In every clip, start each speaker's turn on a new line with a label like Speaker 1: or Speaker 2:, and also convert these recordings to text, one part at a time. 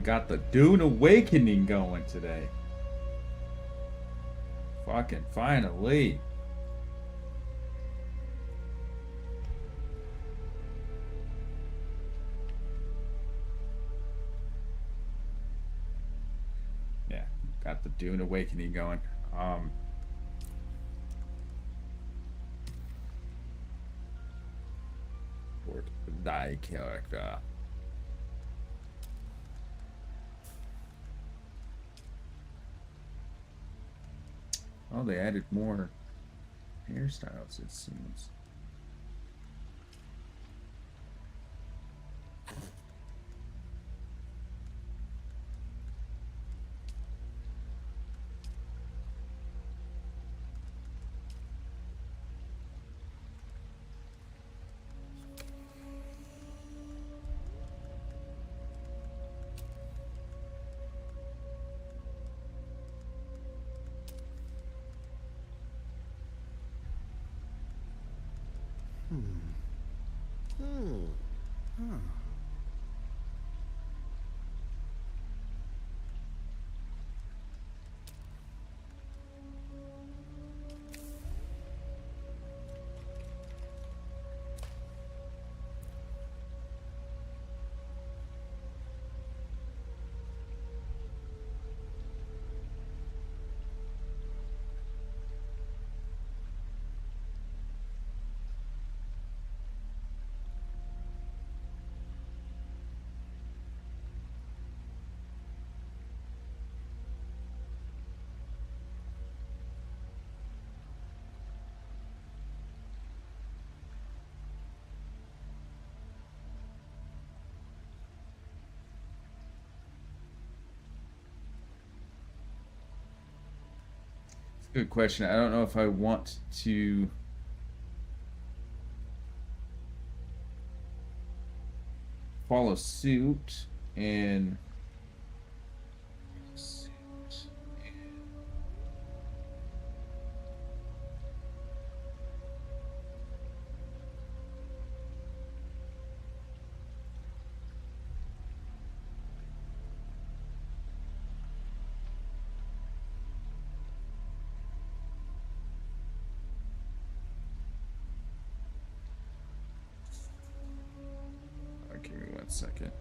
Speaker 1: got the Dune Awakening going today. Fucking finally. Yeah, got the Dune Awakening going. For thy character. Oh, they added more hairstyles, it seems. Good question. I don't know if I want to follow suit and give me 1 second.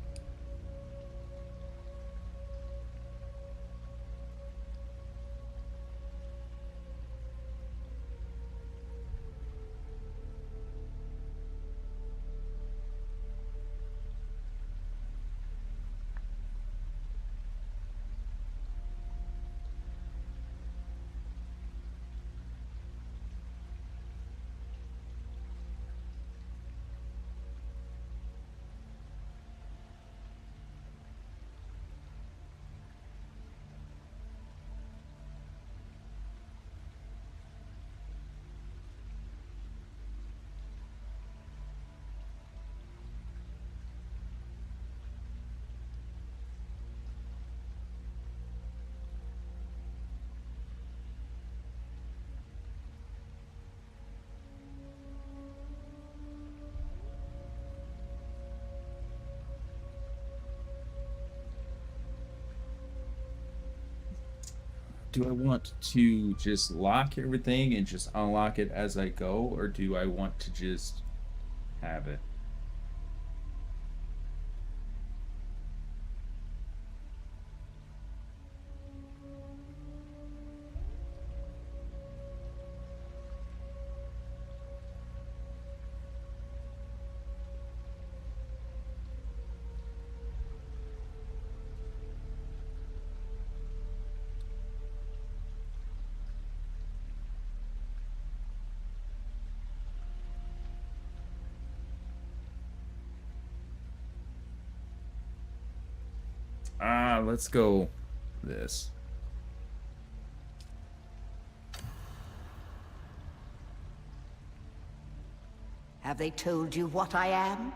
Speaker 1: Do I want to just lock everything and just unlock it as I go, or do I want to just have it? Let's go this.
Speaker 2: Have they told you what I am?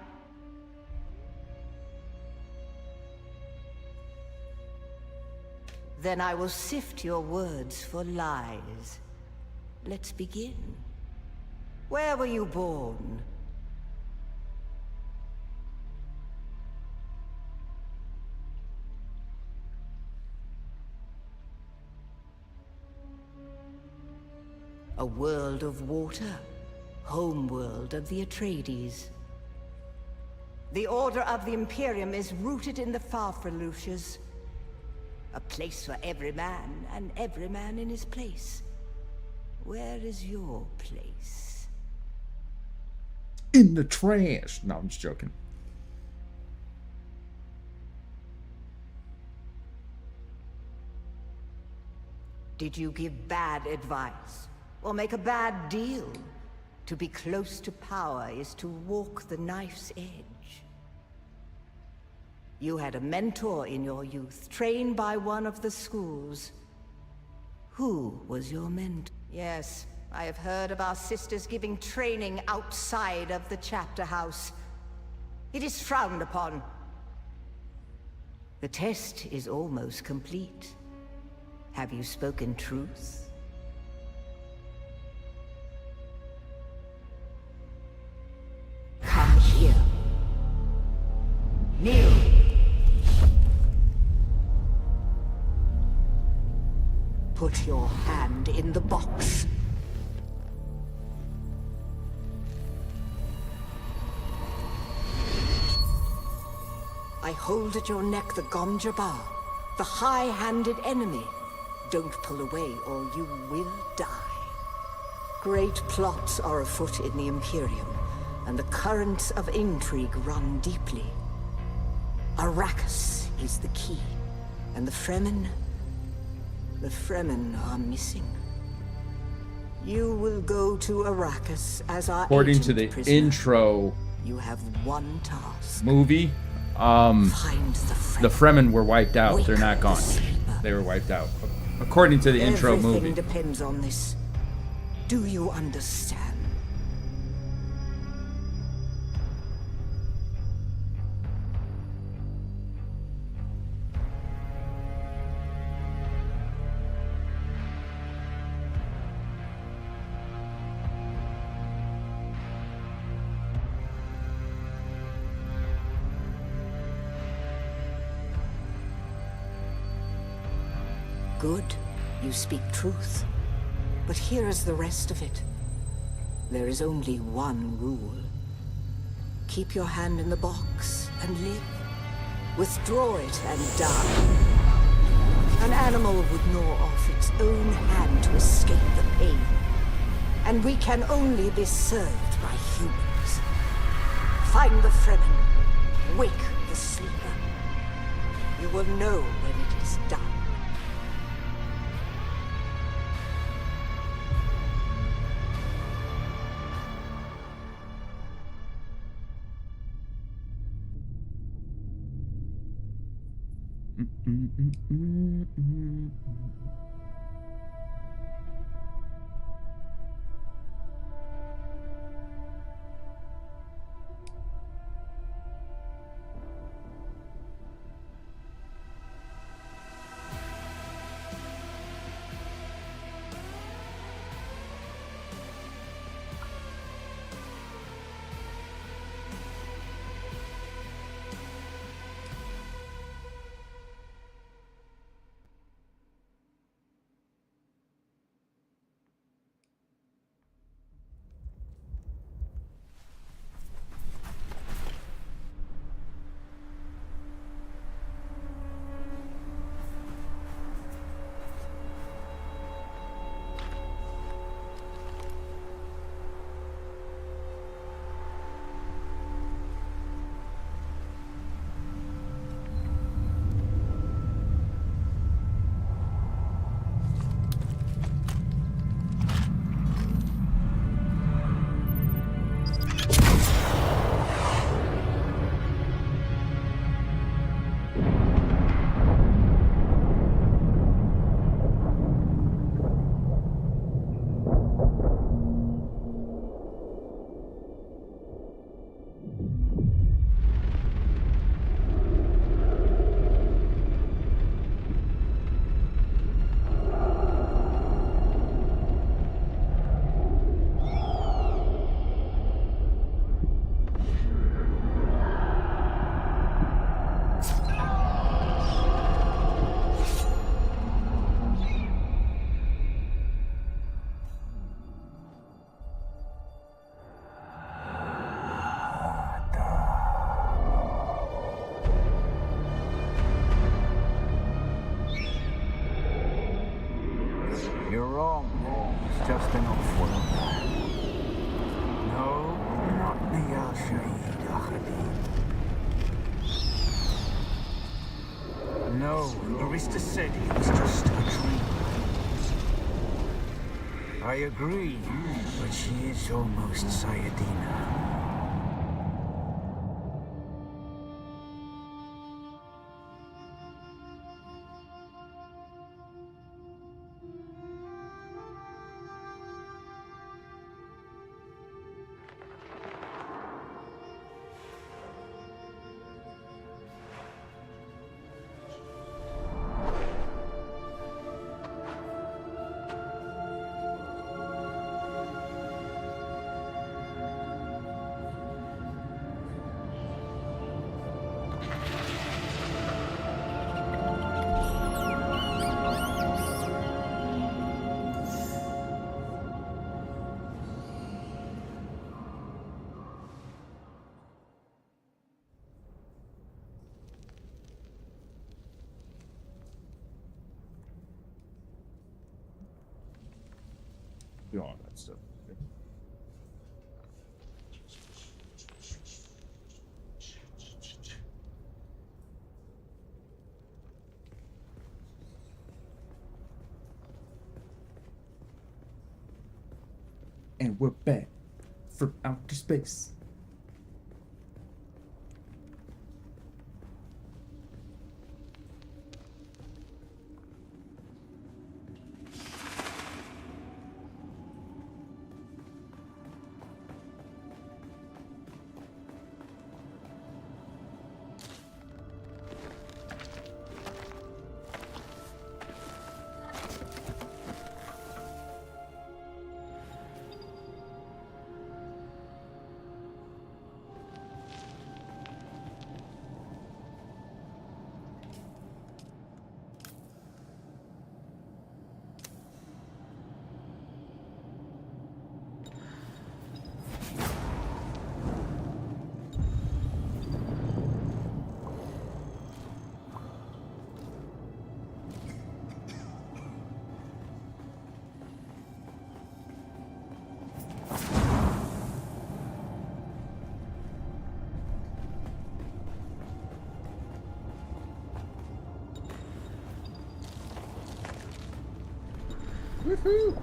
Speaker 2: Then I will sift your words for lies. Let's begin. Where were you born? A world of water, homeworld of the Atreides. The Order of the Imperium is rooted in the Farfreluches. A place for every man, and every man in his place. Where is your place?
Speaker 1: In the trash. No, I'm just joking.
Speaker 2: Did you give bad advice? Or make a bad deal? To be close to power is to walk the knife's edge. You had a mentor in your youth, trained by one of the schools. Who was your mentor? Yes, I have heard of our sisters giving training outside of the chapter house. It is frowned upon. The test is almost complete. Have you spoken truth? Come here. Kneel. Put your hand in the box. I hold at your neck the Gomjabar, the high-handed enemy. Don't pull away or you will die. Great plots are afoot in the Imperium, and the currents of intrigue run deeply. Arrakis is the key, and the Fremen are missing. You will go to Arrakis as our
Speaker 1: According to the
Speaker 2: prisoner.
Speaker 1: intro
Speaker 2: You have one task.
Speaker 1: movie,
Speaker 2: Find
Speaker 1: the Fremen were wiped out.
Speaker 2: Wake
Speaker 1: They're not
Speaker 2: the
Speaker 1: gone.
Speaker 2: sleeper.
Speaker 1: They were wiped out. According to the intro
Speaker 2: Everything
Speaker 1: movie.
Speaker 2: depends on this. Do you understand? Good. You speak truth. But here is the rest of it. There is only one rule. Keep your hand in the box and live. Withdraw it and die. An animal would gnaw off its own hand to escape the pain. And we can only be served by humans. Find the Fremen. Wake the sleeper. You will know when it is done.
Speaker 3: just an off-worlder. No, not the Al-Shaid Ahadin. No, Arista said it was just a dream. I agree, but she is almost Sayadina.
Speaker 1: Do all that stuff. And we're back from outer space. Woohoo!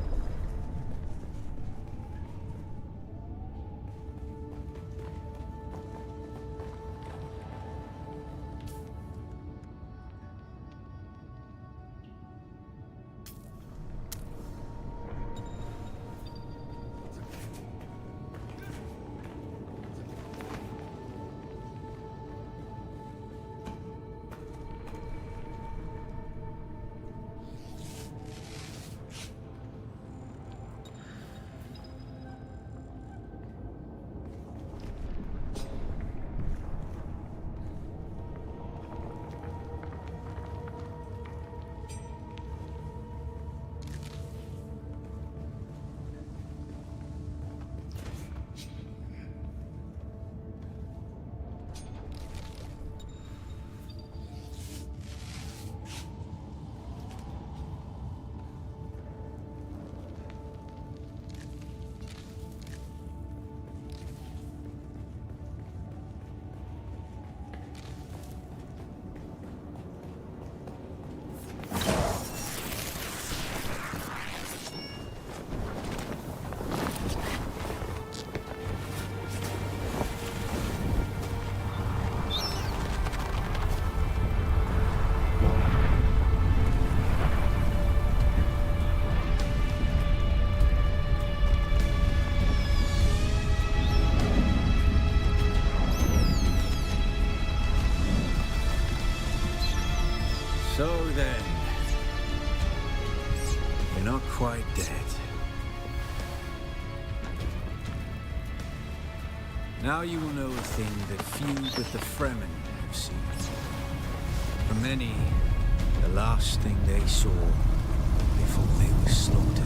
Speaker 3: So then, you're not quite dead. Now you will know a thing that few but the Fremen have seen. For many, the last thing they saw before they were slaughtered.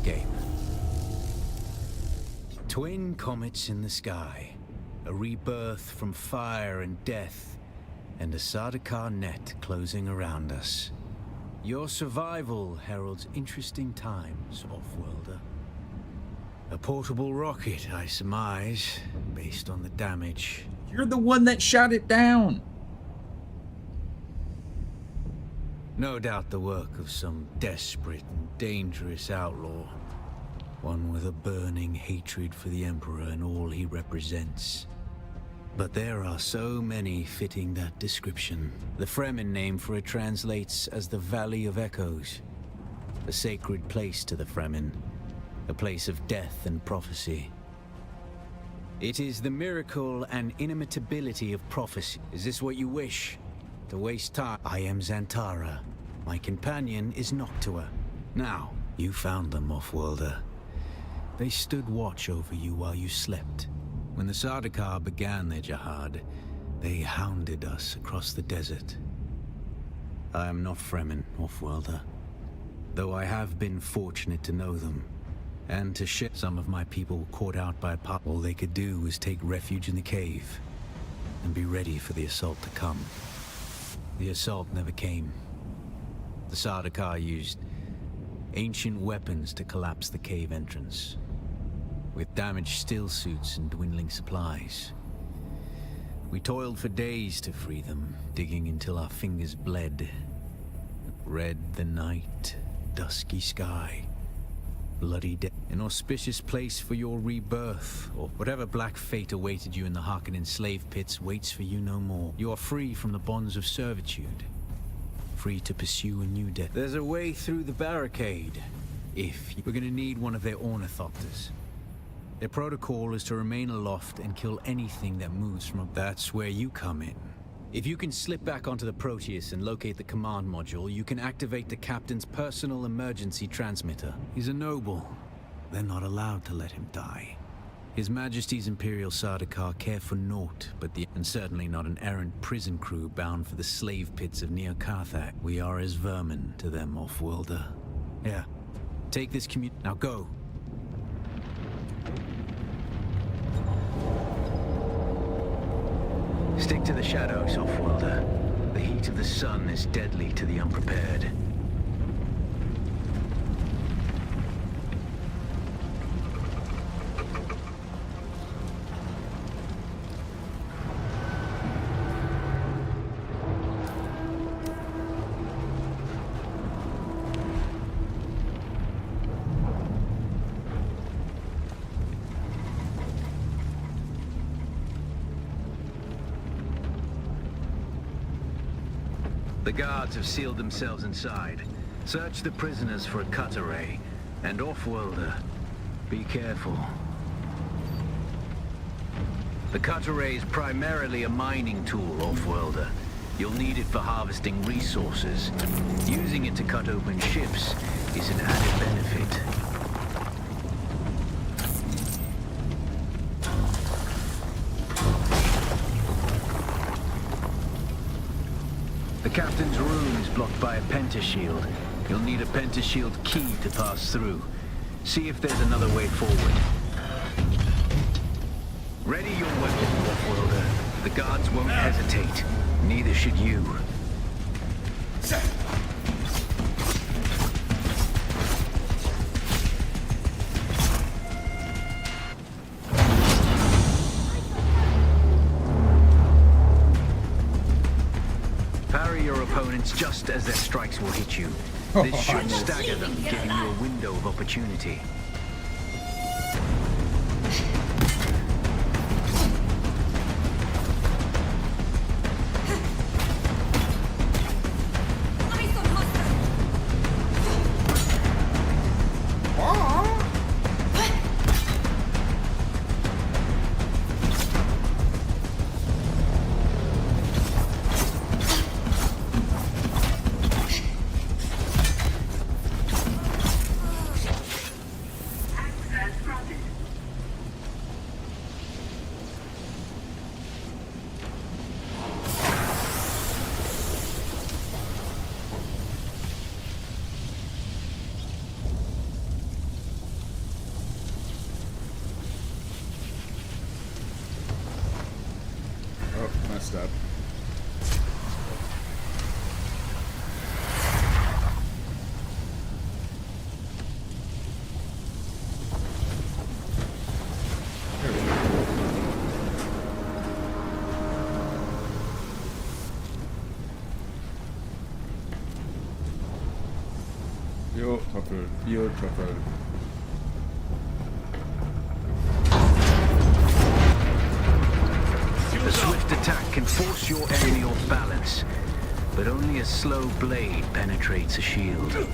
Speaker 3: escape. Twin comets in the sky, a rebirth from fire and death, and a Sardaukar net closing around us. Your survival heralds interesting times, Offworlder. A portable rocket, I surmise, based on the damage.
Speaker 1: You're the one that shot it down.
Speaker 3: No doubt the work of some desperate and dangerous outlaw. One with a burning hatred for the Emperor and all he represents. But there are so many fitting that description. The Fremen name for it translates as the Valley of Echoes. A sacred place to the Fremen. A place of death and prophecy. It is the miracle and inimitability of prophecy. Is this what you wish? To waste time? I am Xantara. My companion is Noctua. Now, you found them, Offworlder. They stood watch over you while you slept. When the Sardaukar began their jihad, they hounded us across the desert. I am not Fremen, Offworlder, though I have been fortunate to know them, and to share. Some of my people were caught out by a pot. All they could do was take refuge in the cave, and be ready for the assault to come. The assault never came. The Sardaukar used ancient weapons to collapse the cave entrance, with damaged still suits and dwindling supplies. We toiled for days to free them, digging until our fingers bled. Red the night, dusky sky, bloody death. An auspicious place for your rebirth, or whatever black fate awaited you in the Harkonnen slave pits waits for you no more. You are free from the bonds of servitude, free to pursue a new death. There's a way through the barricade, if we're gonna need one of their ornithopters. Their protocol is to remain aloft and kill anything that moves from up. That's where you come in. If you can slip back onto the Proteus and locate the command module, you can activate the captain's personal emergency transmitter. He's a noble. They're not allowed to let him die. His Majesty's Imperial Sardaukar care for naught but and certainly not an errant prison crew bound for the slave pits of Neo Karthak. We are as vermin to them, Offworlder. Yeah, take this now go. Stick to the shadows, Offworlder. The heat of the sun is deadly to the unprepared. The guards have sealed themselves inside. Search the prisoners for a cut array. And Offworlder, be careful. The cut array is primarily a mining tool, Offworlder. You'll need it for harvesting resources. Using it to cut open ships is an added benefit. The captain's room is blocked by a pentashield. You'll need a pentashield key to pass through. See if there's another way forward. Ready your weapon, Offworlder. The guards won't hesitate. Neither should you. Parry your opponents just as their strikes will hit you. This should stagger them, giving you a window of opportunity.
Speaker 1: stuff. There we go. Beautiful, beautiful.
Speaker 3: A swift attack can force your enemy off balance, but only a slow blade penetrates a shield.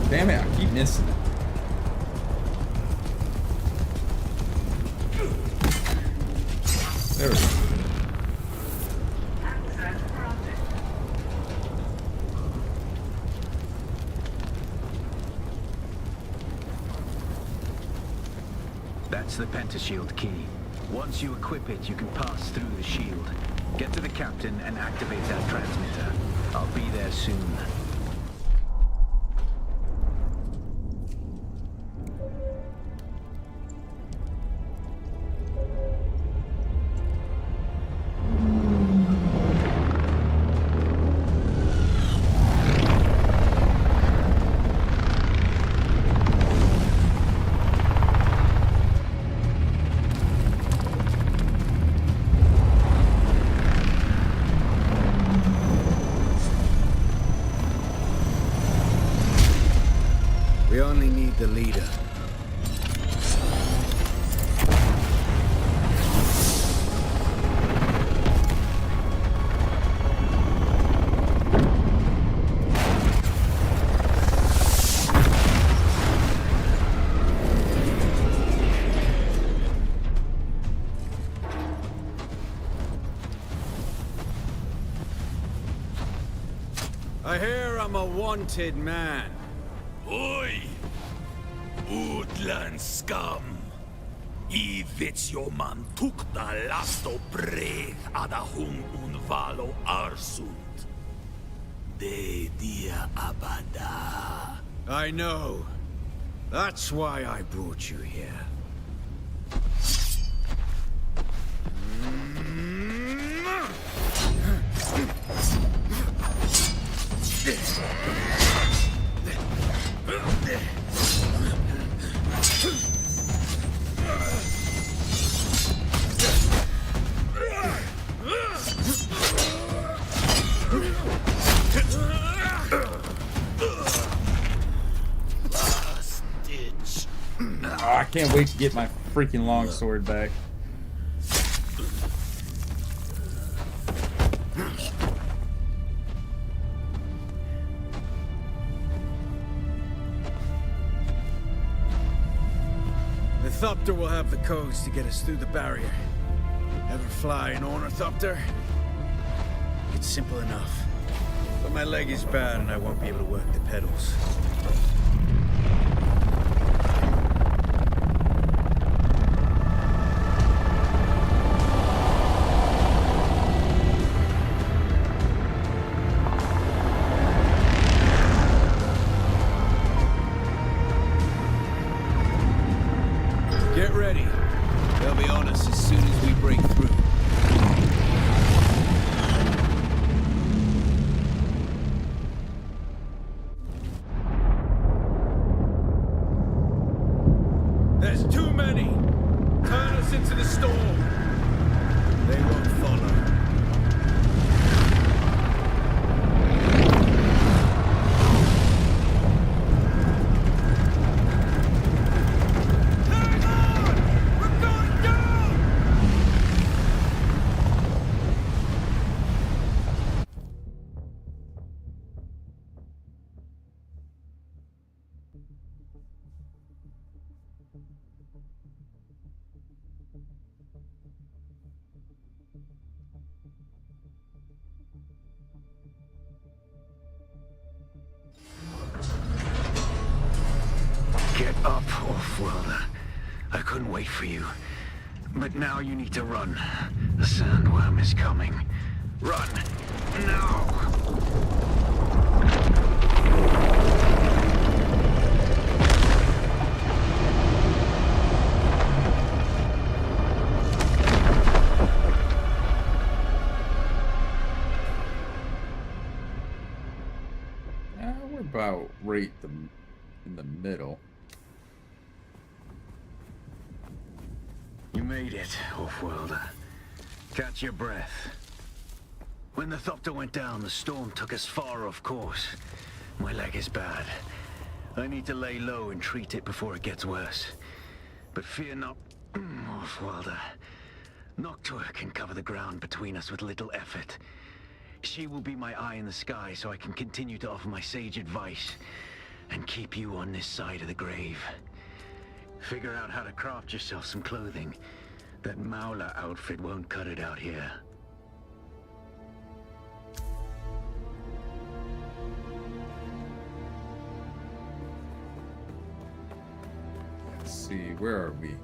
Speaker 1: Damn it, I keep missing. There we go.
Speaker 3: That's the pentashield key. Once you equip it, you can pass through the shield. Get to the captain and activate that transmitter. I'll be there soon. We only need the leader. I hear I'm a wanted man.
Speaker 4: Oi! Utland scum! I vits jo man tukta lasto breg ada hung un valo arsund. De dia abada.
Speaker 3: I know. That's why I brought you here.
Speaker 1: Oh, I can't wait to get my freaking longsword back.
Speaker 3: The Thopter will have the codes to get us through the barrier. Ever fly an Ornithopter? It's simple enough. But my leg is bad and I won't be able to work the pedals. Get ready. They'll be on us as soon as we break through. There's too many! Turn us into the storm! They won't follow. Get up, Off-Worlder. I couldn't wait for you. But now you need to run. The sandworm is coming. Run! Now!
Speaker 1: We're about right in the middle.
Speaker 3: You made it, Off-worlder. Catch your breath. When the Thopter went down, the storm took us far off course. My leg is bad. I need to lay low and treat it before it gets worse. But fear not, Off-worlder. Noctua can cover the ground between us with little effort. She will be my eye in the sky so I can continue to offer my sage advice and keep you on this side of the grave. Figure out how to craft yourself some clothing. That Mauler outfit won't cut it out here.
Speaker 1: Let's see, where are we?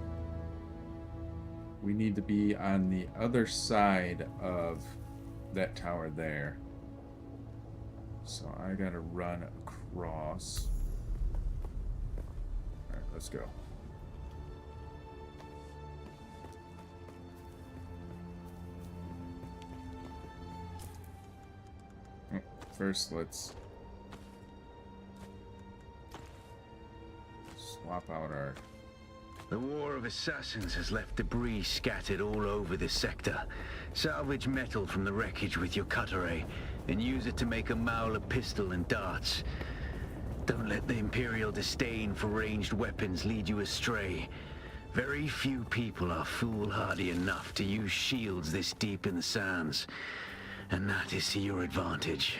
Speaker 1: We need to be on the other side of that tower there. So I gotta run across. Alright, let's go. First, let's swap out our...
Speaker 3: The War of Assassins has left debris scattered all over this sector. Salvage metal from the wreckage with your cutter and use it to make a Mauler pistol and darts. Don't let the Imperial disdain for ranged weapons lead you astray. Very few people are foolhardy enough to use shields this deep in the sands, and that is to your advantage.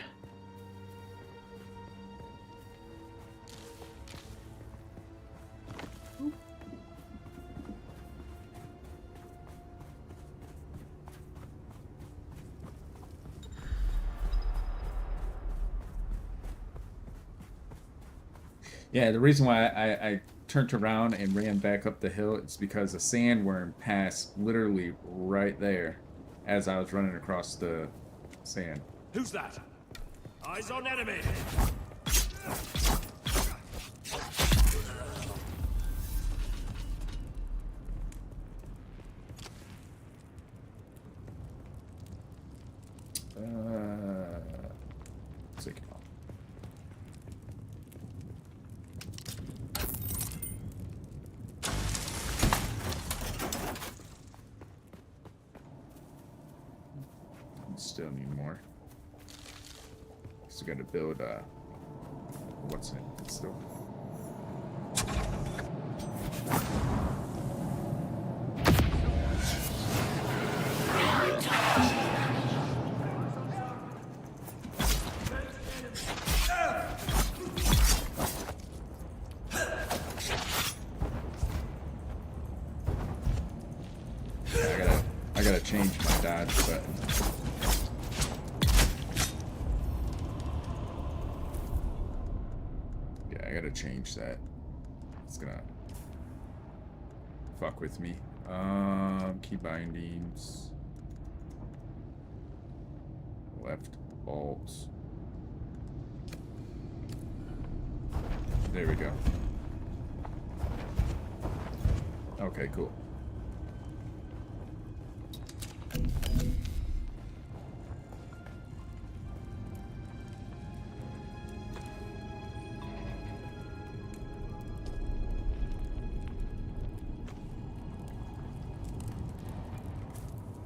Speaker 1: Yeah, the reason why I turned around and ran back up the hill is because a sandworm passed literally right there as I was running across the sand.
Speaker 4: Who's that? Eyes on enemy!
Speaker 1: Take it off. Still need more. Still got to build what's in it still. I gotta change my dodge button. Yeah, I gotta change that. It's gonna fuck with me. Key bindings. Left bolts. There we go. Okay, cool.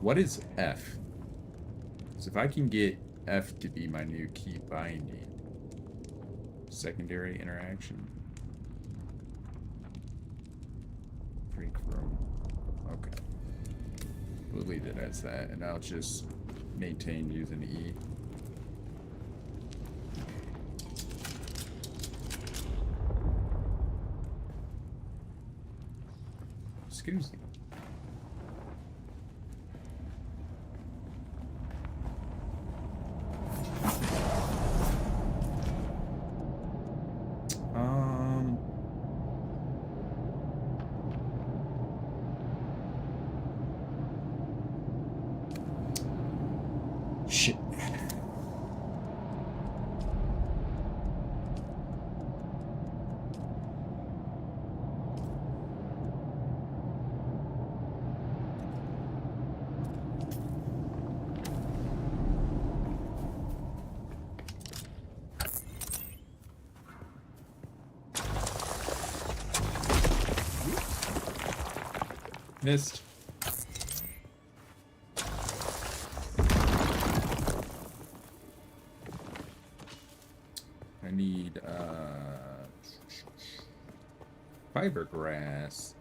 Speaker 1: What is F? So if I can get F to be my new key binding. Secondary interaction. Drink room. Okay. We'll leave it as that, and I'll just maintain using E. Excuse me. Missed. I need fiberglass.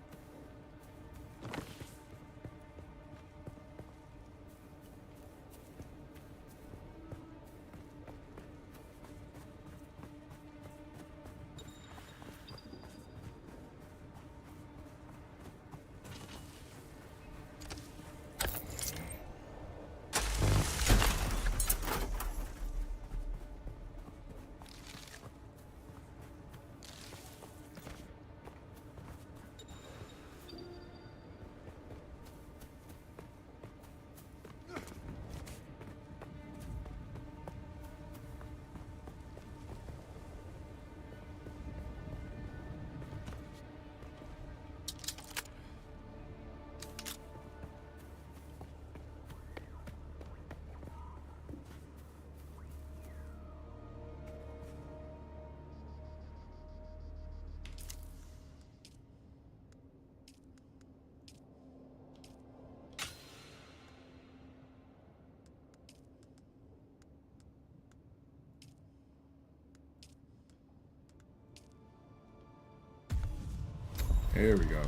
Speaker 1: There we go.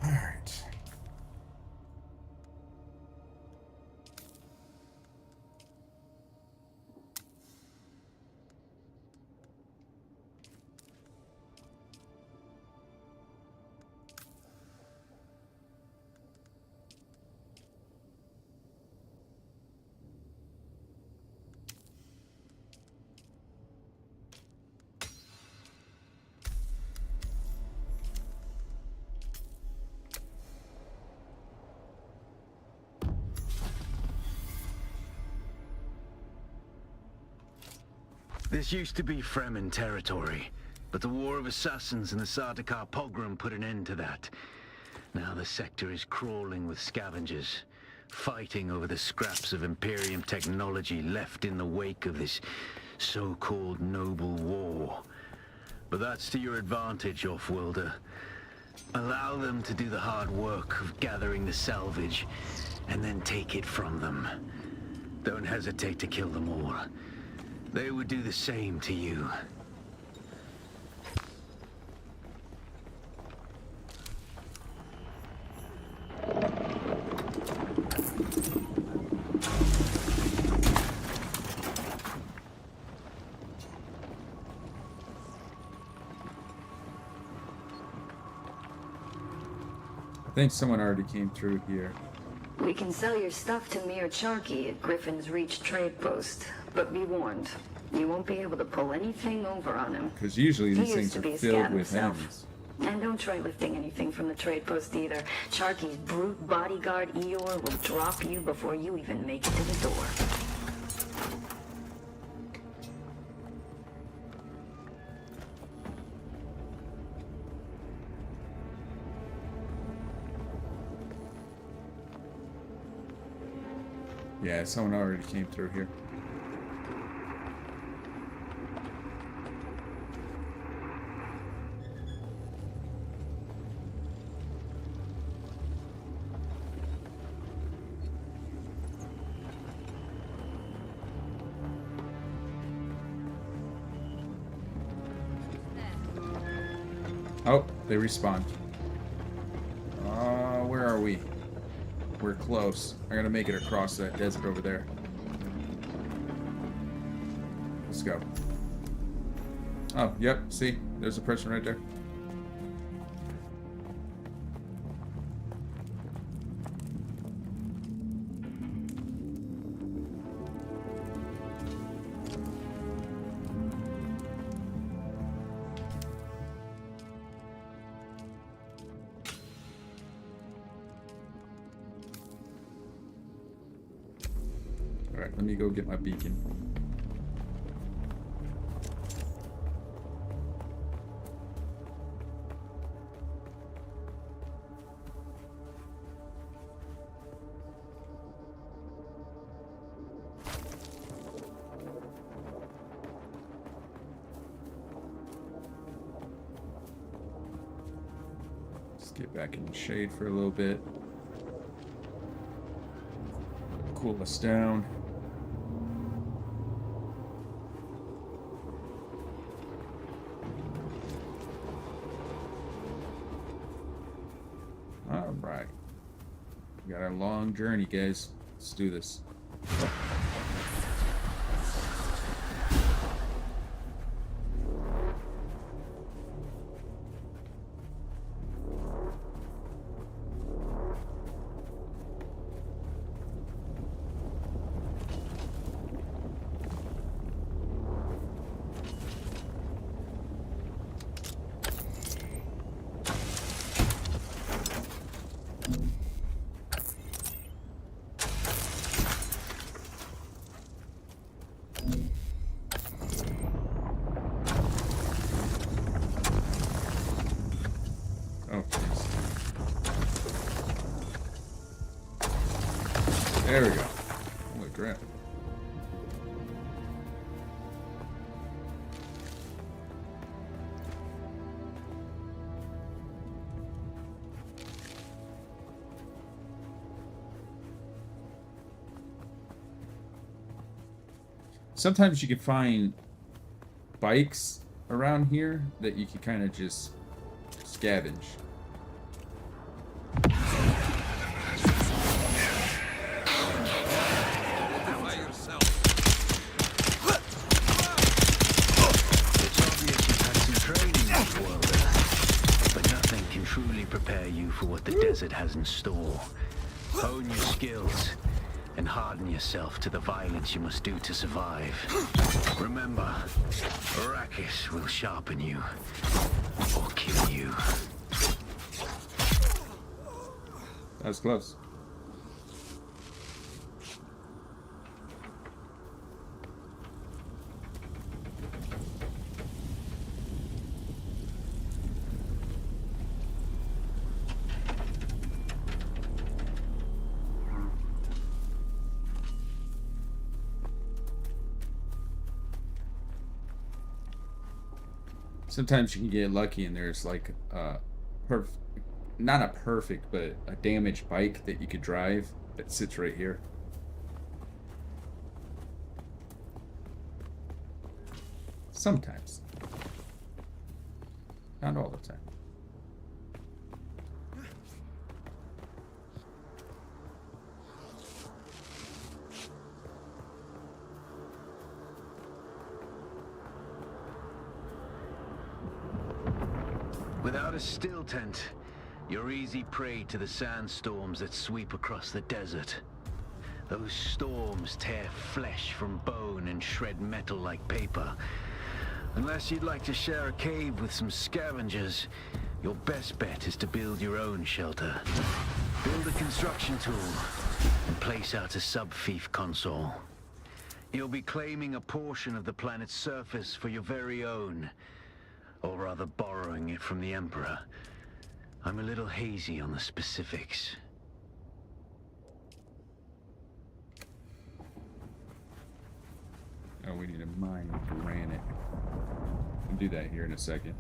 Speaker 1: All right.
Speaker 3: This used to be Fremen territory, but the War of Assassins and the Sardaukar pogrom put an end to that. Now the sector is crawling with scavengers, fighting over the scraps of Imperium technology left in the wake of this so-called noble war. But that's to your advantage, Offworlder. Allow them to do the hard work of gathering the salvage, and then take it from them. Don't hesitate to kill them all. They would do the same to you.
Speaker 1: I think someone already came through here.
Speaker 5: We can sell your stuff to Mir Charky at Griffin's Reach trade post, but be warned, you won't be able to pull anything over on him.
Speaker 1: Because usually
Speaker 5: He
Speaker 1: these
Speaker 5: used
Speaker 1: things
Speaker 5: to
Speaker 1: are
Speaker 5: be a
Speaker 1: filled
Speaker 5: scav
Speaker 1: with
Speaker 5: himself.
Speaker 1: enemies.
Speaker 5: And don't try lifting anything from the trade post either. Charky's brute bodyguard Eeyore will drop you before you even make it to the door.
Speaker 1: Yeah, someone already came through here. Oh, they respawned. Where are we? We're close. I gotta make it across that desert over there. Let's go. Oh, yep, see? There's a person right there. Alright, let me go get my beacon. get back in the shade for a little bit. Cool us down. All right. We got our long journey, guys. Let's do this. There we go. Holy crap. Sometimes you can find bikes around here that you can kind of just scavenge.
Speaker 3: Prepare you for what the desert has in store. Hone your skills and harden yourself to the violence you must do to survive. Remember, Arrakis will sharpen you or kill you.
Speaker 1: That was close. Sometimes you can get lucky and there's like not a perfect, but a damaged bike that you could drive that sits right here. Sometimes. Not all the time.
Speaker 3: Without a still tent, you're easy prey to the sandstorms that sweep across the desert. Those storms tear flesh from bone and shred metal like paper. Unless you'd like to share a cave with some scavengers, your best bet is to build your own shelter. Build a construction tool and place out a sub-fief console. You'll be claiming a portion of the planet's surface for your very own. Or rather borrowing it from the Emperor. I'm a little hazy on the specifics.
Speaker 1: Oh, we need a mine granite. I'll do that here in a second.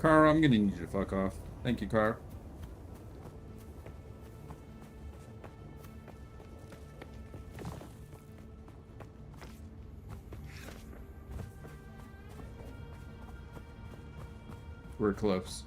Speaker 1: Carl, I'm gonna need you to fuck off. Thank you, Carl. We're close.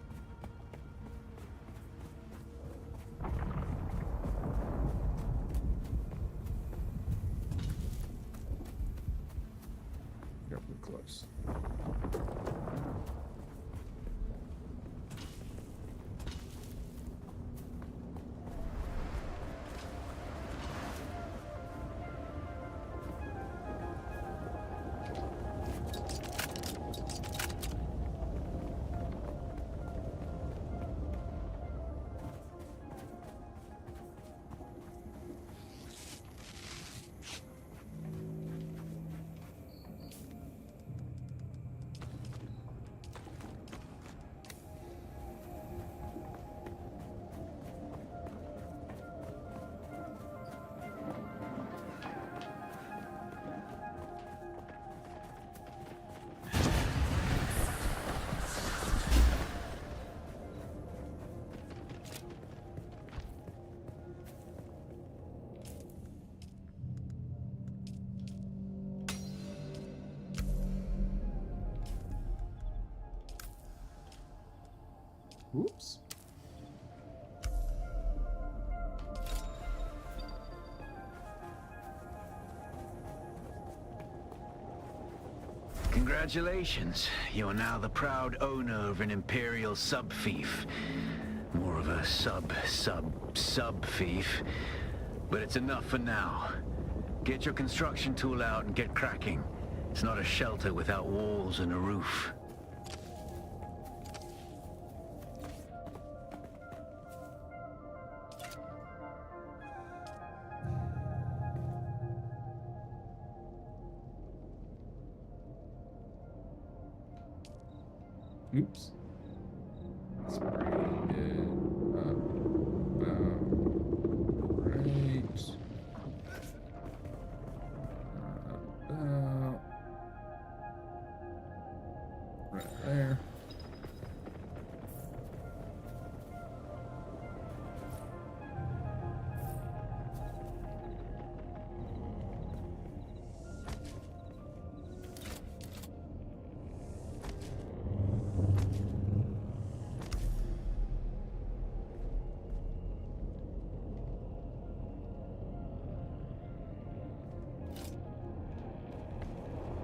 Speaker 1: Oops.
Speaker 3: Congratulations. You are now the proud owner of an Imperial sub-fief. More of a sub-fief. But it's enough for now. Get your construction tool out and get cracking. It's not a shelter without walls and a roof.
Speaker 1: Oops. Let's bring it up about right there.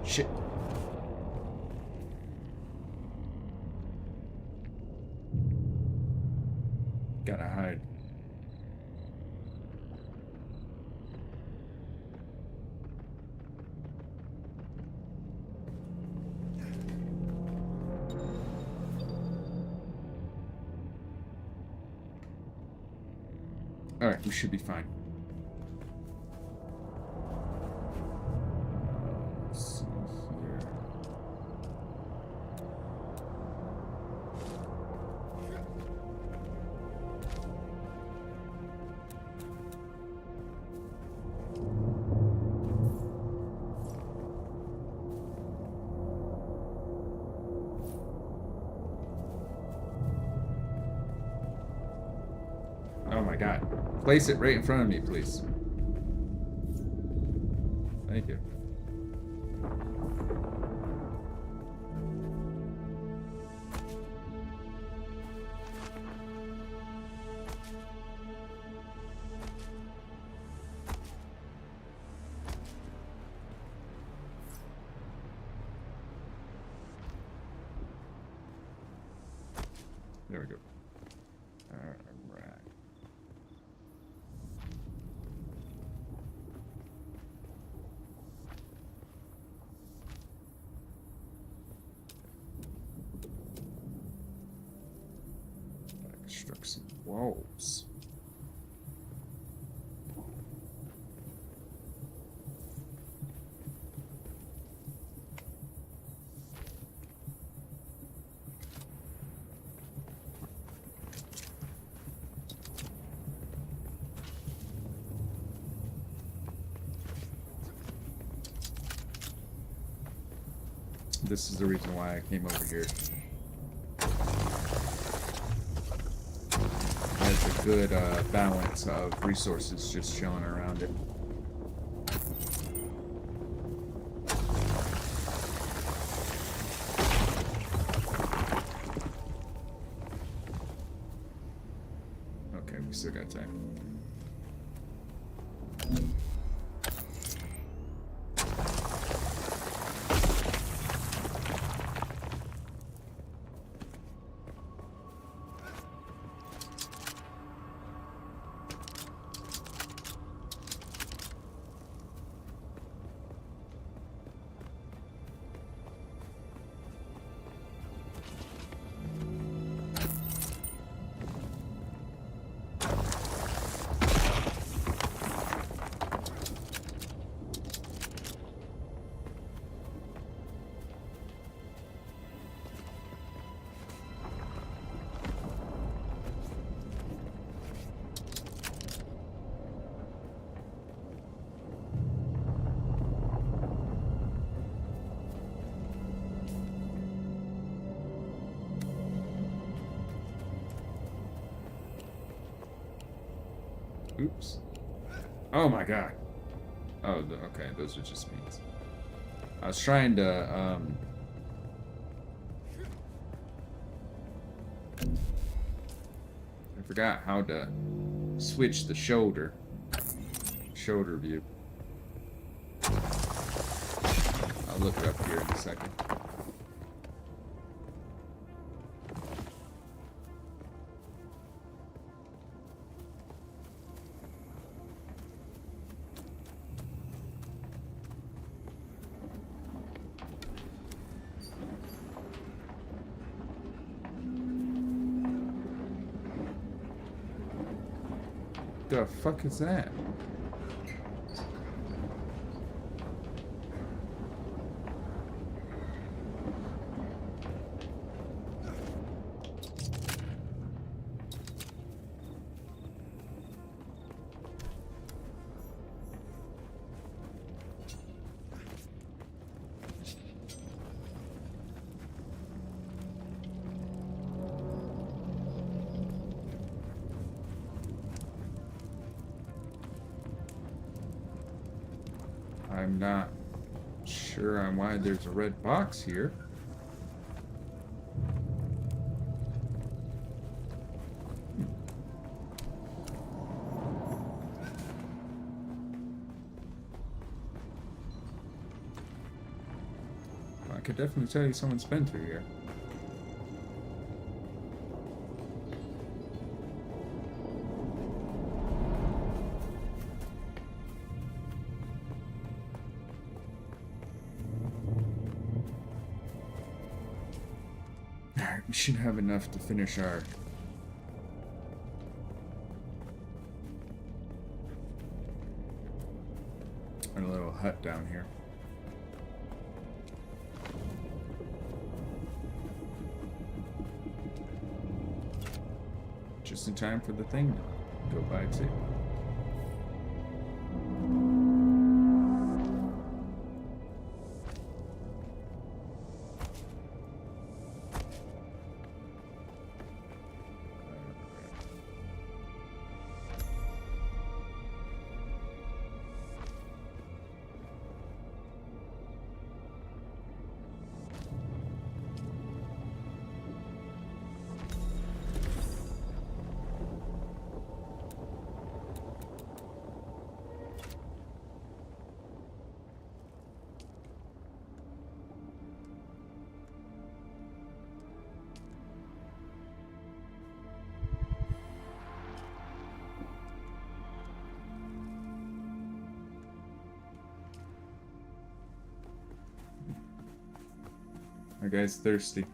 Speaker 1: Shit. Gotta hide. All right, we should be fine. Let's see here. Oh my God. Place it right in front of me, please. Thank you. There we go. All right. Construct some walls. This is the reason why I came over here. Has a good balance of resources just chilling around it. Okay, we still got time. Oops. Oh my God. Oh, okay. Those are just means. I was trying to, Forgot how to switch the shoulder view. I'll look it up here in a second. The fuck is that? I'm not sure on why there's a red box here. I could definitely tell you someone's been through here. Alright, we should have enough to finish our little hut down here. Just in time for the thing to go by too. My guy's thirsty.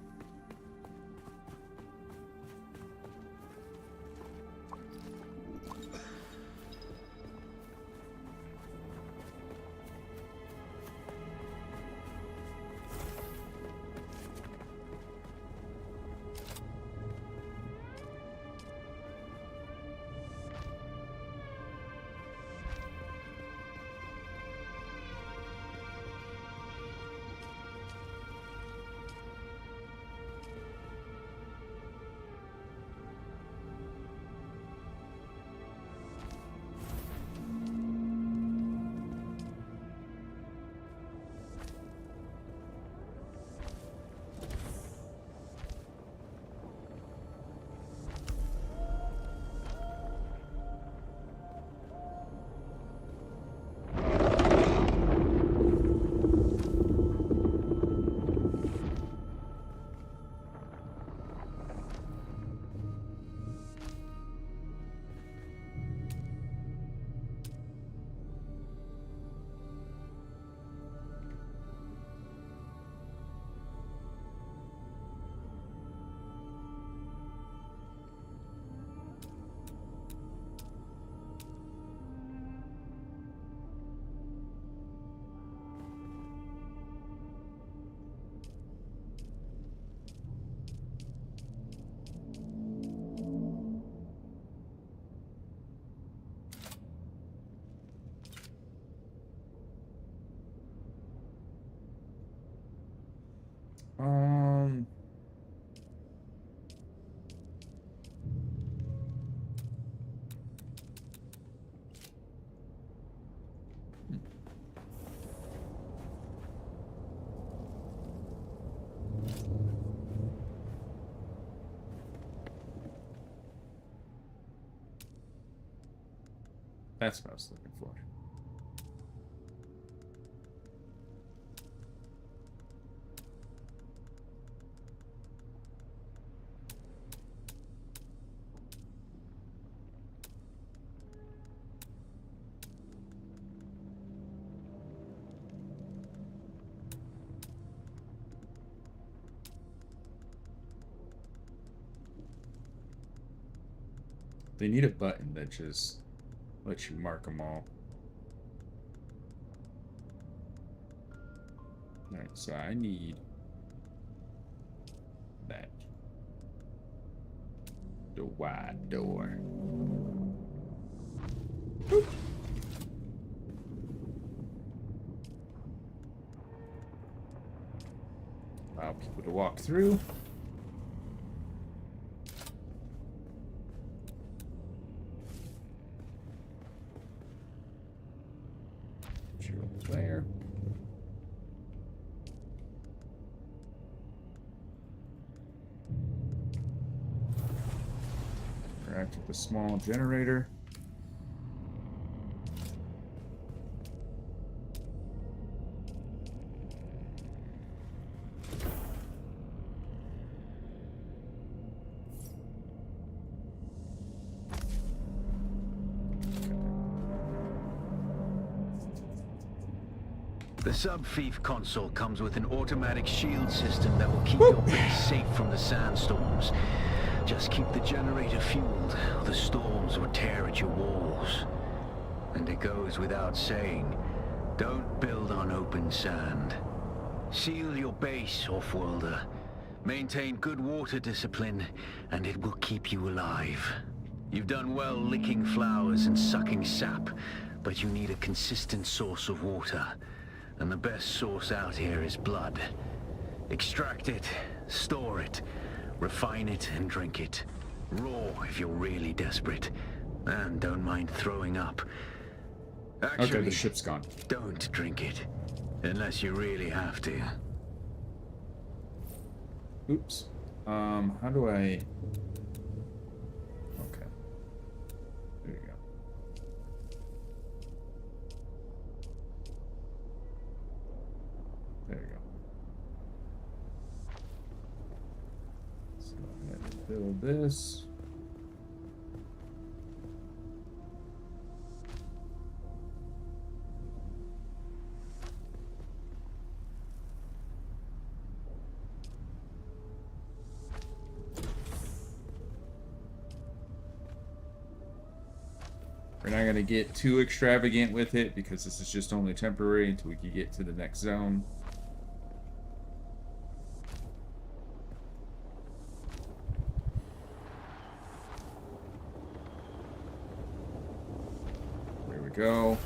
Speaker 1: That's what I was looking for. They need a button that just lets you mark them all. Alright, so I need that. The wide door. Boop. Allow people to walk through. There. Interact with the small generator.
Speaker 3: The sub-thief console comes with an automatic shield system that will keep your base safe from the sandstorms. Just keep the generator fueled, or the storms will tear at your walls. And it goes without saying, don't build on open sand. Seal your base, off-worlder. Maintain good water discipline, and it will keep you alive. You've done well licking flowers and sucking sap, but you need a consistent source of water. And the best source out here is blood. Extract it, store it, refine it, and drink it. Raw if you're really desperate. And don't mind throwing up. Actually,
Speaker 1: Okay, the ship's gone.
Speaker 3: don't drink it. Unless you really have to.
Speaker 1: Oops. How do I... Okay. There you go. There you go. So I have to build this. We're not going to get too extravagant with it because this is just only temporary until we can get to the next zone. There we go.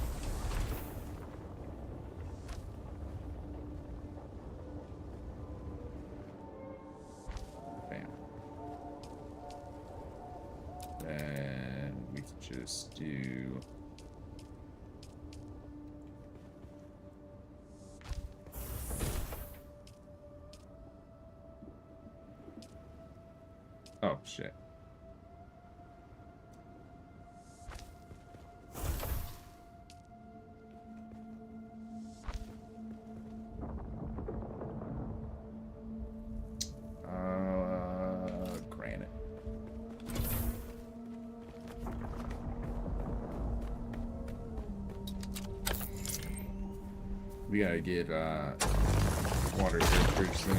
Speaker 1: Bam. Then we can just do... Oh, shit. Granite. We gotta get water here pretty soon.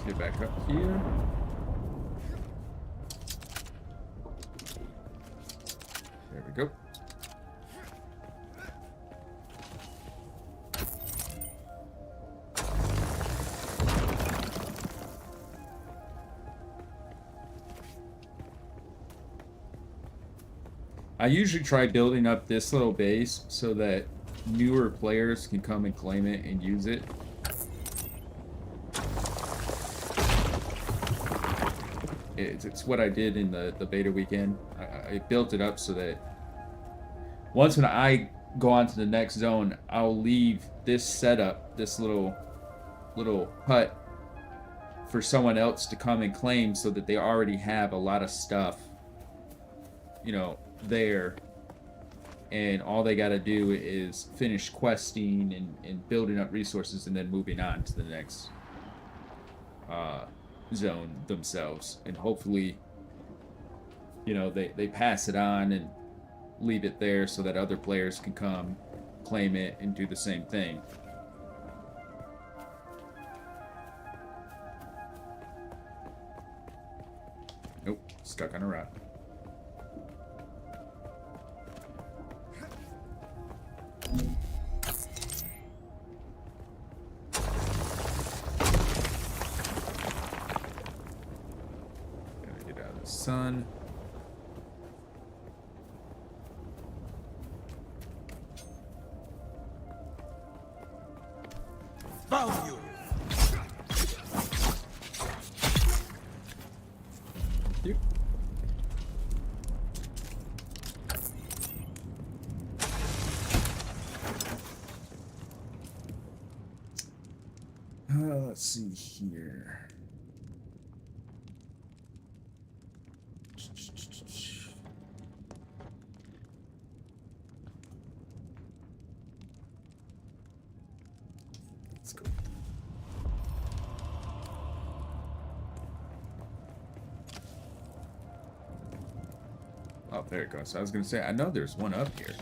Speaker 1: Get back up here. There we go. I usually try building up this little base so that newer players can come and claim it and use it. It's what I did in the beta weekend. I built it up so that once when I go on to the next zone, I'll leave this setup, this little hut, for someone else to come and claim so that they already have a lot of stuff, you know, there. And all they got to do is finish questing and building up resources and then moving on to the next zone themselves. And hopefully, you know, they pass it on and leave it there so that other players can come claim it and do the same thing. Nope, stuck on a rock. Gotta get out of the sun.
Speaker 4: Found you!
Speaker 1: Yep. Let's see here. Let's go. Oh, there it goes. I was gonna say, I know there's one up here.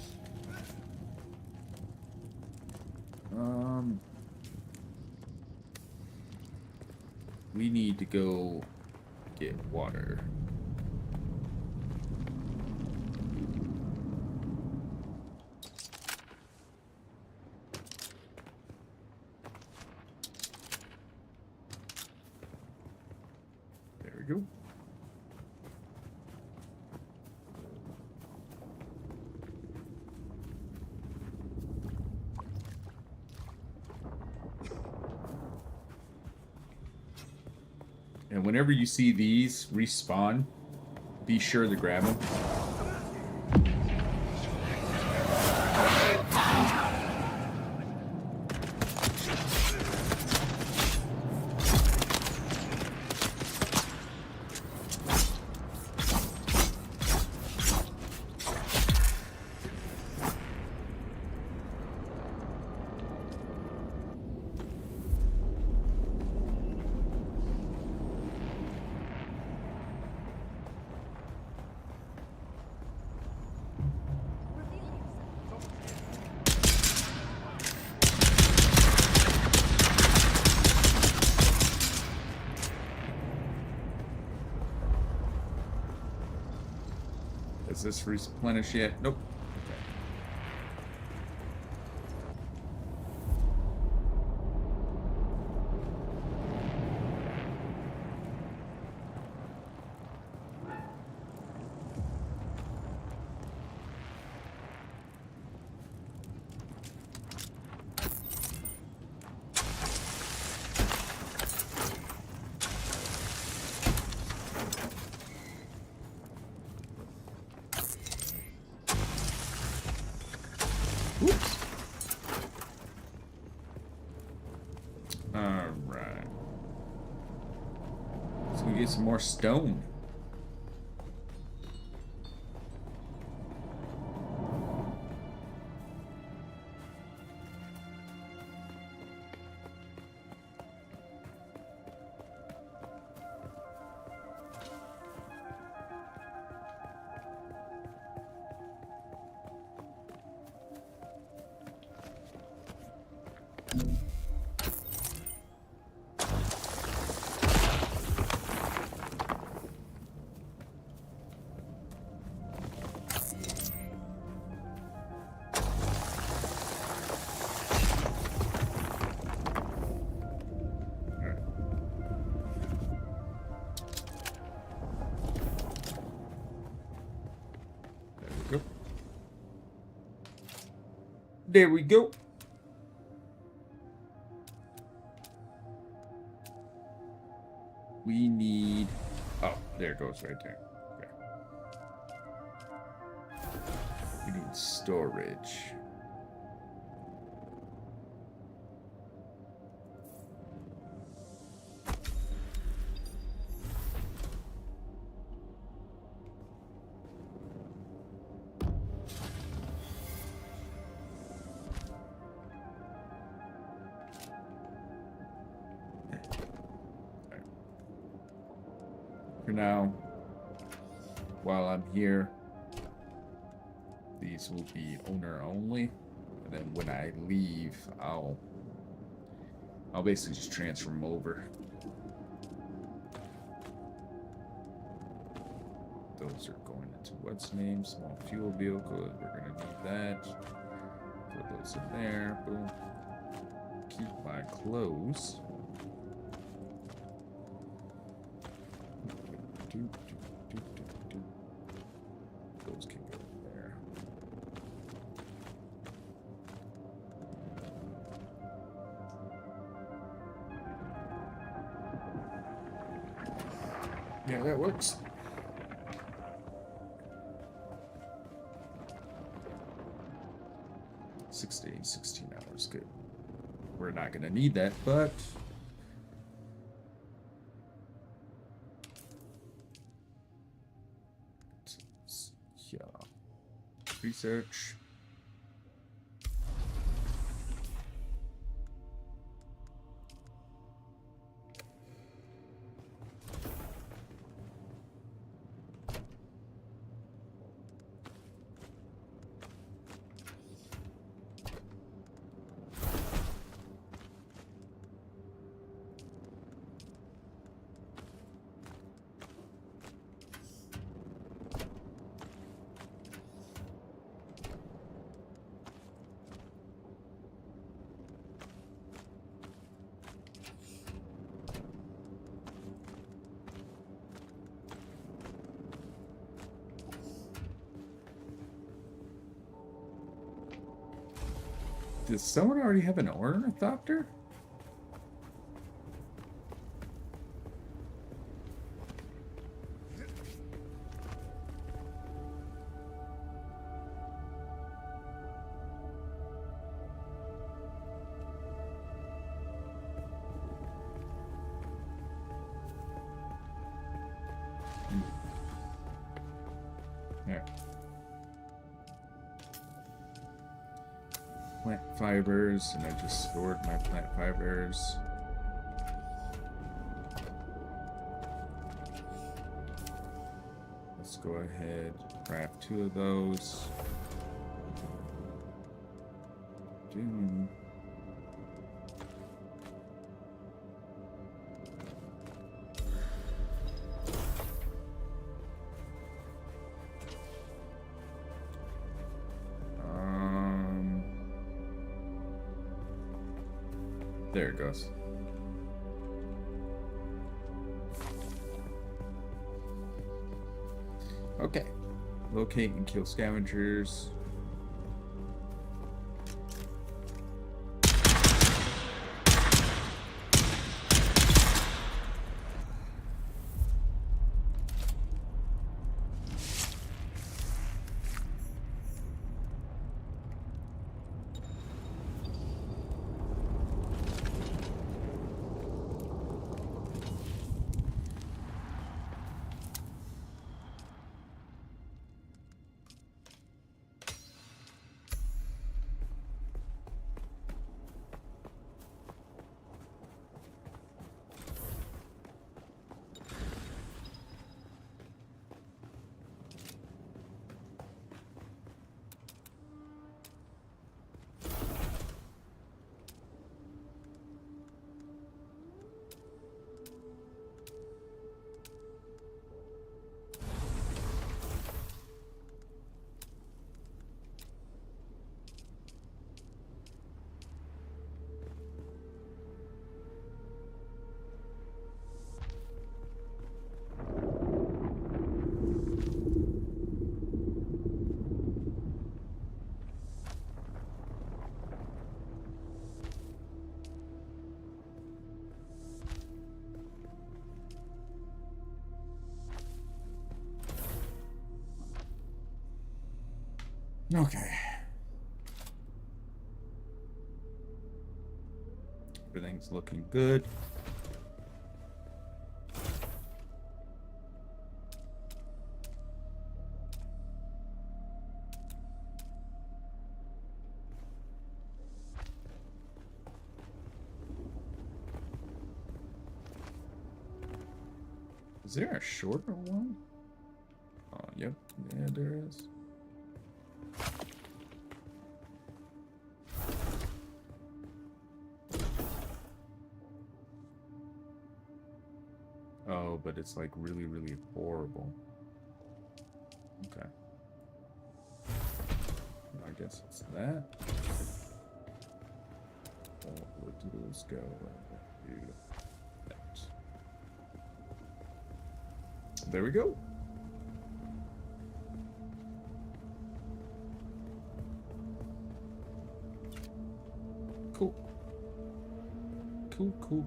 Speaker 1: We need to go get water. There we go. And whenever you see these respawn, be sure to grab them. Does this replenish yet? Nope. Okay. Oops. Alright. Let's go get some more stone. Go. There we go. We need... Oh, there it goes right there. Okay. We need storage. For now, while I'm here, these will be owner only, and then when I leave, I'll basically just transfer them over. Those are going into what's name, small fuel vehicle. We're gonna need that. Put those in there. Boom. Keep my clothes. Those can go there. Yeah, that works. $16 hours, good. We're not gonna need that, but yeah. Research. Does someone already have an ornithopter? Here. Plant fibers, and I just stored my plant fibers. Let's go ahead, craft 2 of those. Dune. There it goes. Okay. Locate and kill scavengers. Okay. Everything's looking good. Is there a shorter one? Oh, yep. Yeah, there is. Oh, but it's like really, really horrible. Okay. I guess it's that. Oh, where do those go? That. There we go. Cool. Cool.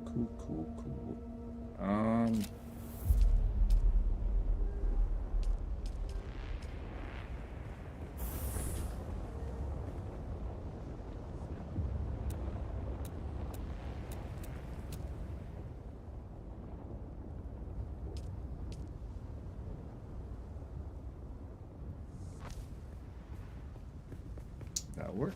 Speaker 1: That'll work.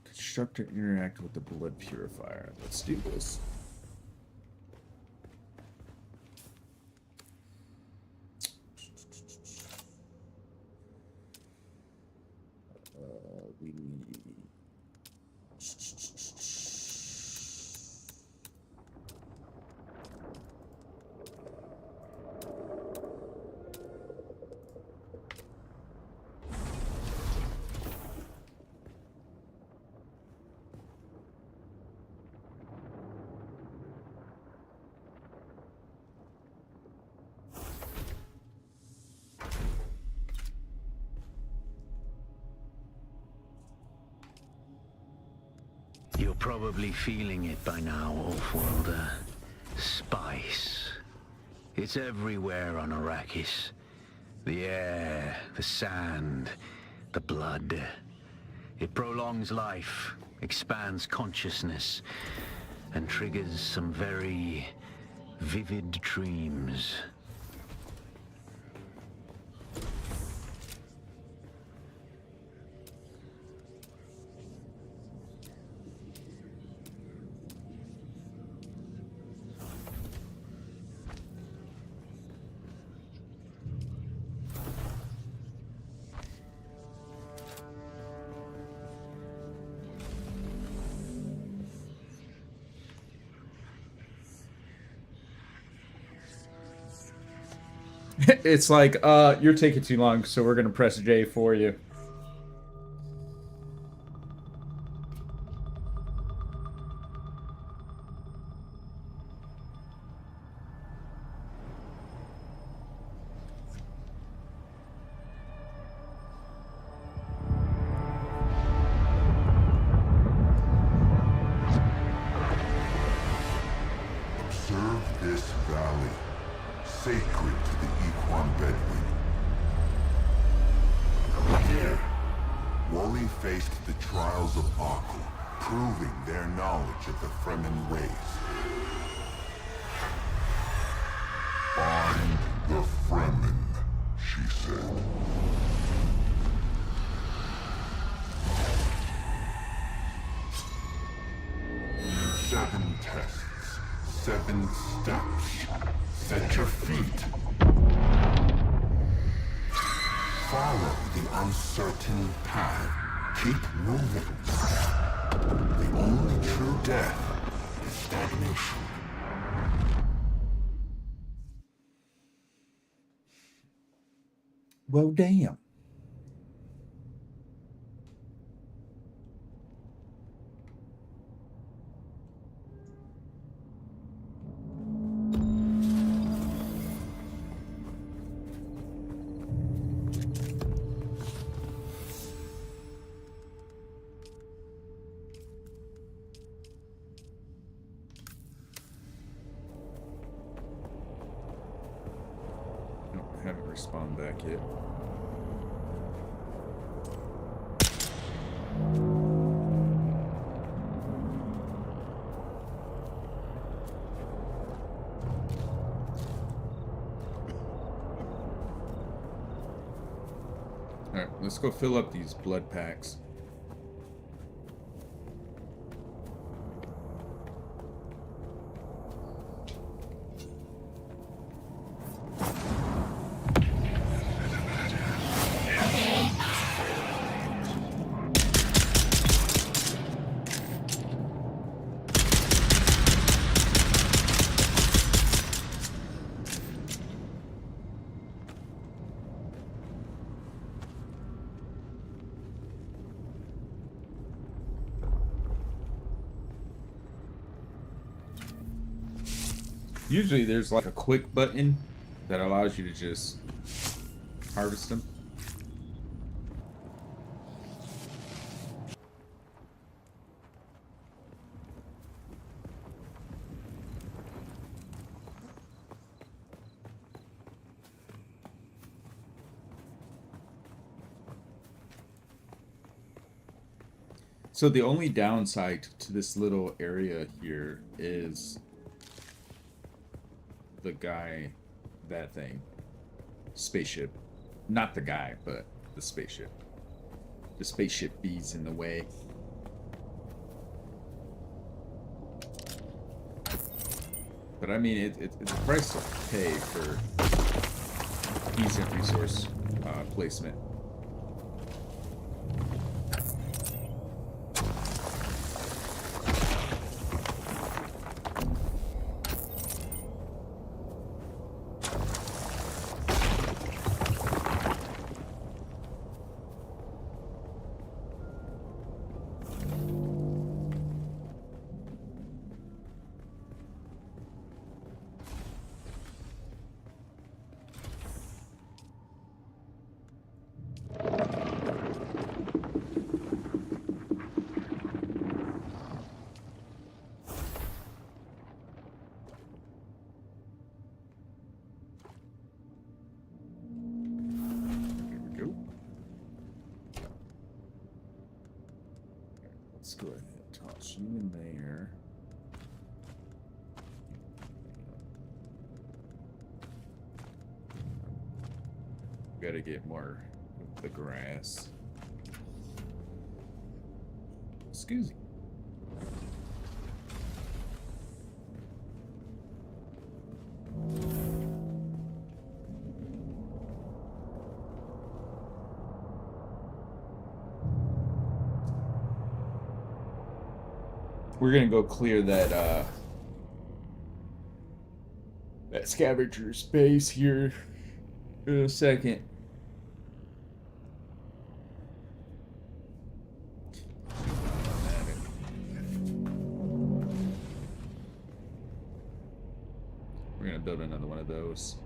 Speaker 1: Construct or interact with the blood purifier. Let's do this. We need...
Speaker 3: You're probably feeling it by now, Offworlder. Spice. It's everywhere on Arrakis. The air, the sand, the blood. It prolongs life, expands consciousness, and triggers some very vivid dreams.
Speaker 1: It's like, you're taking too long, so we're gonna press J for you.
Speaker 6: Observe this valley, sacred to the Equan Bedouin. Here, Wally faced the trials of Aku, proving their knowledge of the Fremen ways. Find the Fremen, she said. Seven tests, 7 steps. Set your feet. Follow the uncertain path. Keep moving. The only true death is stagnation.
Speaker 1: Well, damn. Respawn back yet. Alright, let's go fill up these blood packs. Usually there's like a quick button that allows you to just harvest them. So the only downside to this little area here is the guy, that thing, spaceship, not the guy, but the spaceship. The spaceship B's in the way. But I mean, it's a price to pay for decent resource placement. Let's go ahead and toss you in there. Gotta get more of the grass. Excuse me. We're gonna go clear that that scavenger space here in a second. We're gonna build another one of those.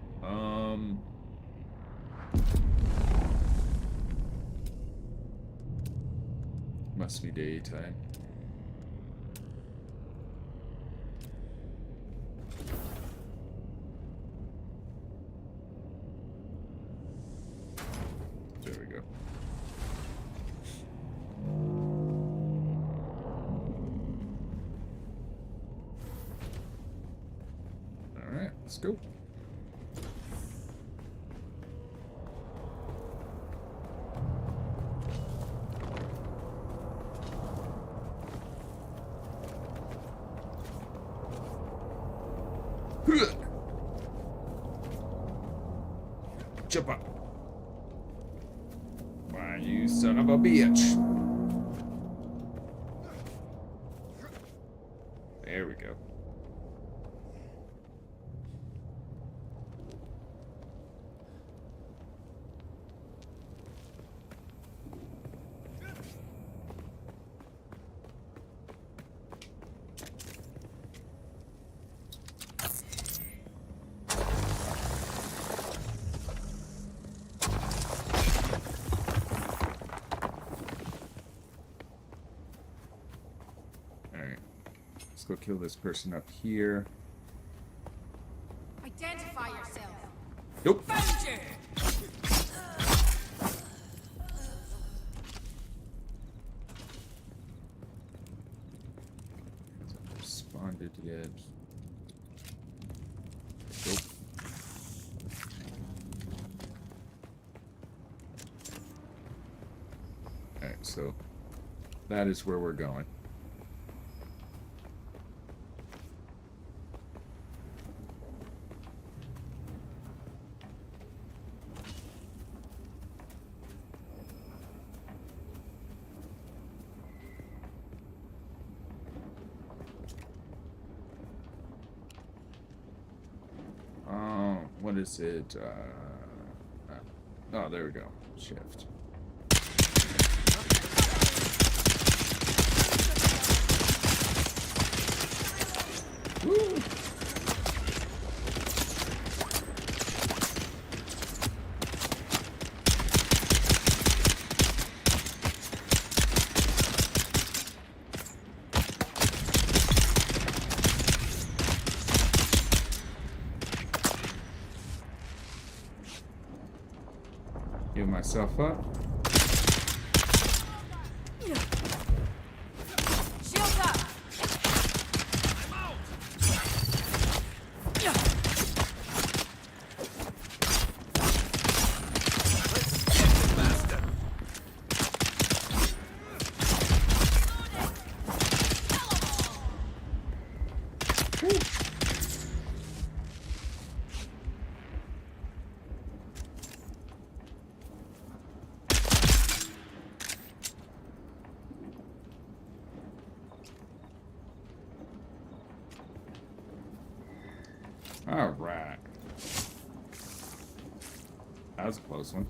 Speaker 1: Must be daytime. There we go. All right, let's go. Jump up. Why, you son of a bitch. There we go. Let's go kill this person up here.
Speaker 7: Identify yourself.
Speaker 1: Nope. Responded yet. Nope. Alright, so that is where we're going. What is it? Oh, there we go. Shift. Woo! Give myself up.
Speaker 7: Shield up.
Speaker 1: All right. That was a close one.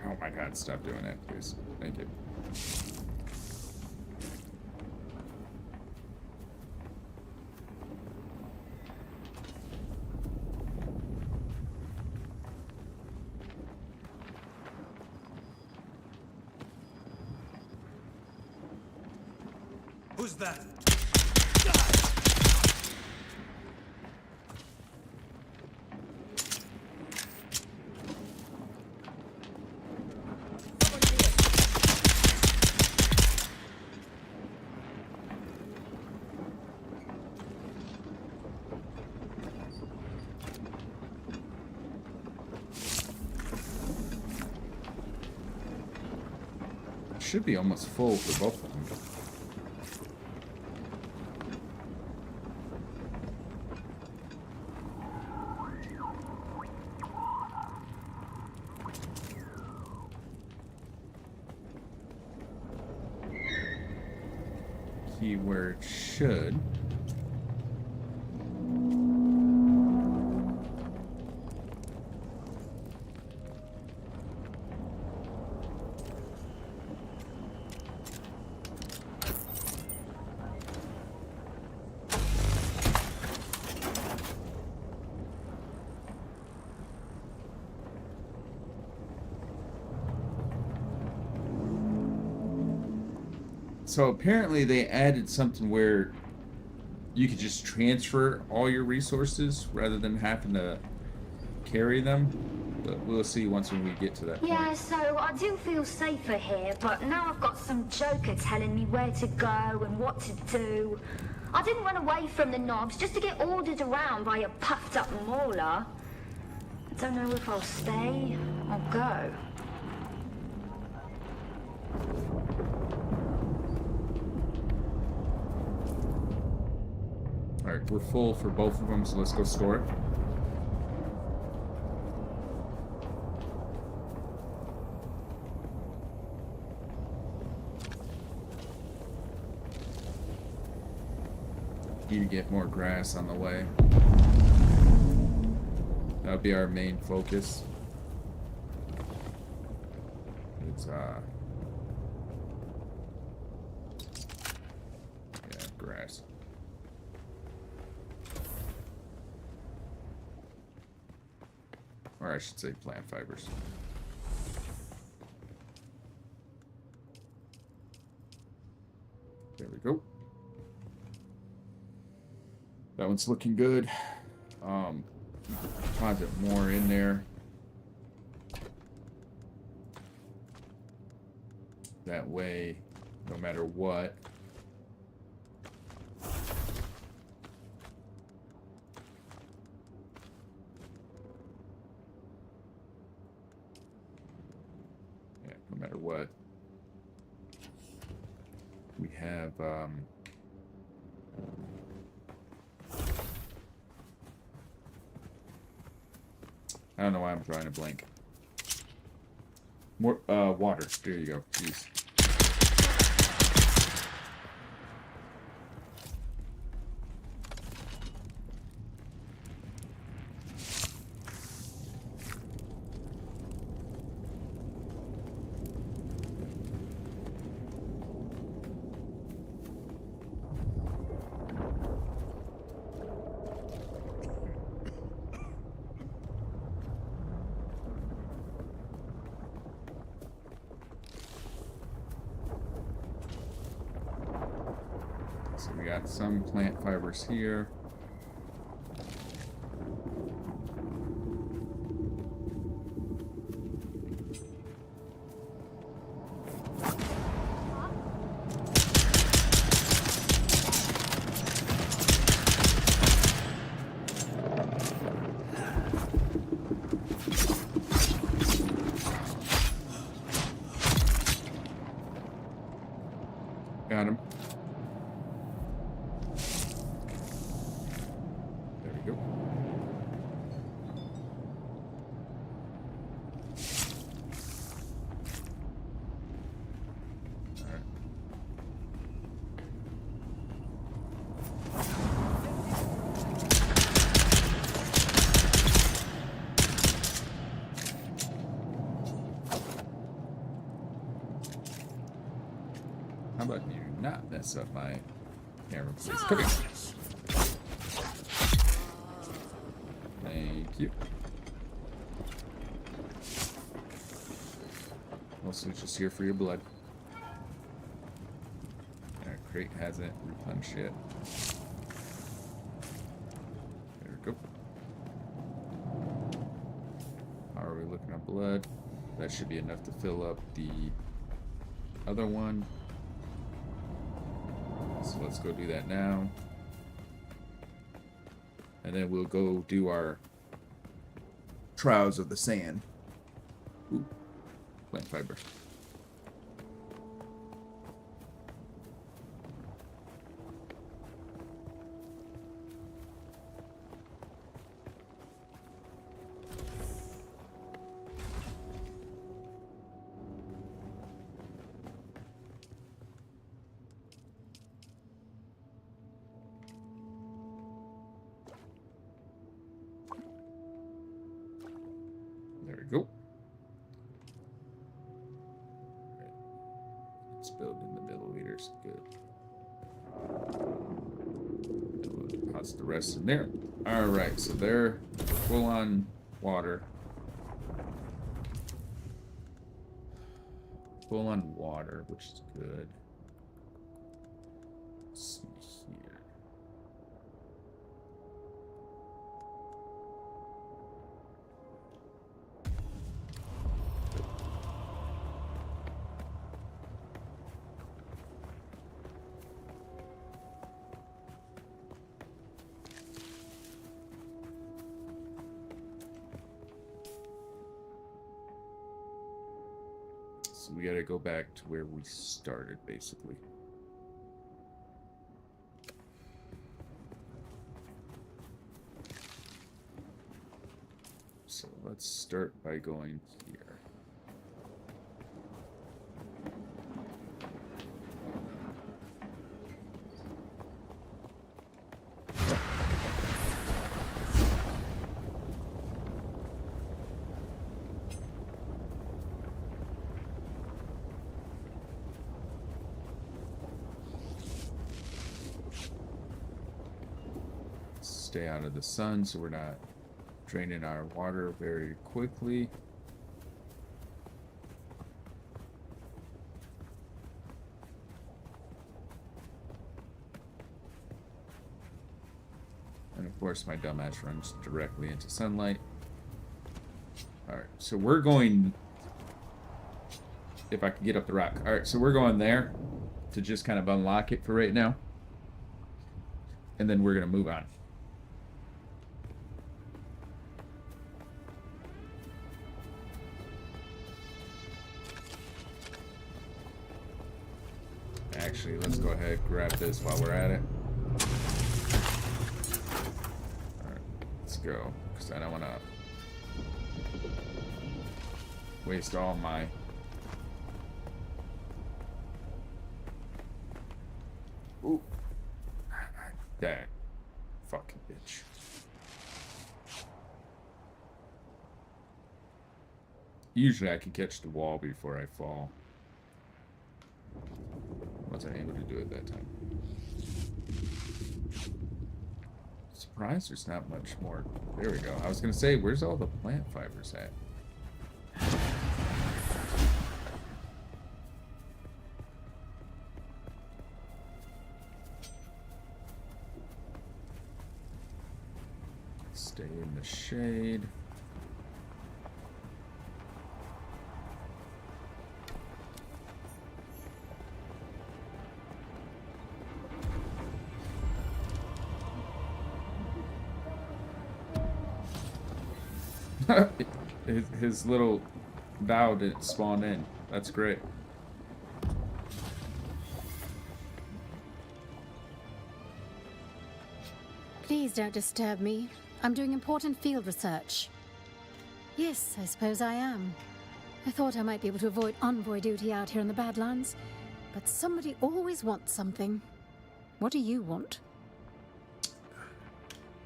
Speaker 1: Oh my God, stop doing that, please. Thank you.
Speaker 4: Who's that?
Speaker 1: Should be almost full for both of them. Where it should. So apparently they added something where you could just transfer all your resources rather than having to carry them. But we'll see once when we get to that point.
Speaker 5: Yeah, so I do feel safer here, but now I've got some joker telling me where to go and what to do. I didn't run away from the knobs just to get ordered around by a puffed up mauler. I don't know if I'll stay or go.
Speaker 1: Alright, we're full for both of them, so let's go store it. Need to get more grass on the way. That'll be our main focus. It's yeah, grass. Or I should say plant fibers. There we go. That one's looking good. Deposit more in there. That way, no matter what. Yeah, no matter what. We have, I don't know why I'm drawing a blank. More, water. There you go. Jeez. So we got some plant fibers here. Got him. There we go. All right. How about you not mess up my camera, please? Come here. Thank you. Also, just here for your blood. Our crate hasn't replenished yet. There we go. How are we looking at blood? That should be enough to fill up the other one. So let's go do that now. And then we'll go do our Trials of the Sand. Ooh, plant fiber. There we go. Right. Let's build in the milliliters. Good. And we'll deposit the rest in there. Alright, so they're full on water. Full on water, which is good. Let's see here. So we gotta go back to where we started, basically. So let's start by going here. Stay out of the sun so we're not draining our water very quickly. Of course, my dumbass runs directly into sunlight. Alright, so we're going... If I can get up the rock. Alright, so we're going there to just kind of unlock it for right now. And then we're going to move on. Actually, let's go ahead and grab this while we're at it. Alright, let's go. Because I don't want to waste all my... Ooh. That fucking bitch. Usually I can catch the wall before I fall. Wasn't able to do it that time. Surprised there's not much more. There we go. I was gonna say, where's all the plant fibers at? Stay in the shade. his little bow didn't spawn in. That's great.
Speaker 7: Please don't disturb me. I'm doing important field research. Yes, I suppose I am. I thought I might be able to avoid envoy duty out here in the Badlands, but somebody always wants something. What do you want?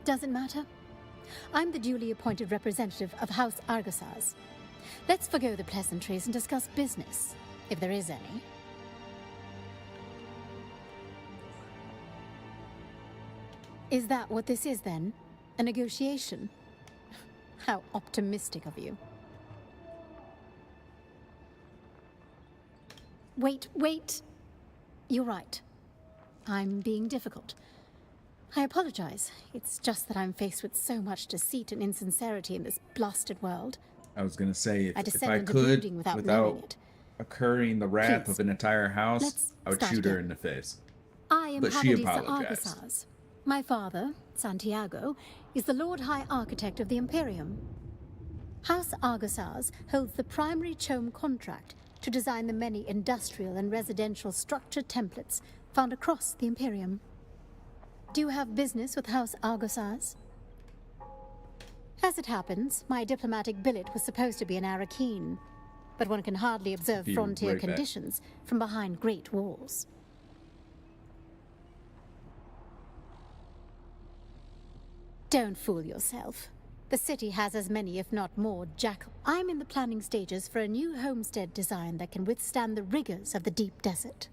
Speaker 7: Doesn't matter. I'm the duly appointed representative of House Argosaz. Let's forgo the pleasantries and discuss business, if there is any. Is that what this is, then? A negotiation? How optimistic of you. Wait. You're right. I'm being difficult. I apologize. It's just that I'm faced with so much deceit and insincerity in this blasted world.
Speaker 1: I was gonna say, if I
Speaker 7: into
Speaker 1: could,
Speaker 7: brooding without knowing it.
Speaker 1: occurring the wrath
Speaker 7: Please,
Speaker 1: of an entire house,
Speaker 7: let's
Speaker 1: I would
Speaker 7: start
Speaker 1: shoot her
Speaker 7: again.
Speaker 1: in the face.
Speaker 7: I am
Speaker 1: But she
Speaker 7: Habadisa
Speaker 1: apologized.
Speaker 7: Argosaz. My father, Santiago, is the Lord High Architect of the Imperium. House Argosaz holds the primary CHOAM contract to design the many industrial and residential structure templates found across the Imperium. Do you have business with House Argosaz? As it happens, my diplomatic billet was supposed to be in Arakeen, but one can hardly observe
Speaker 1: Be
Speaker 7: frontier
Speaker 1: right back.
Speaker 7: conditions from behind great walls. Don't fool yourself. The city has as many, if not more, jackal. I'm in the planning stages for a new homestead design that can withstand the rigors of the deep desert.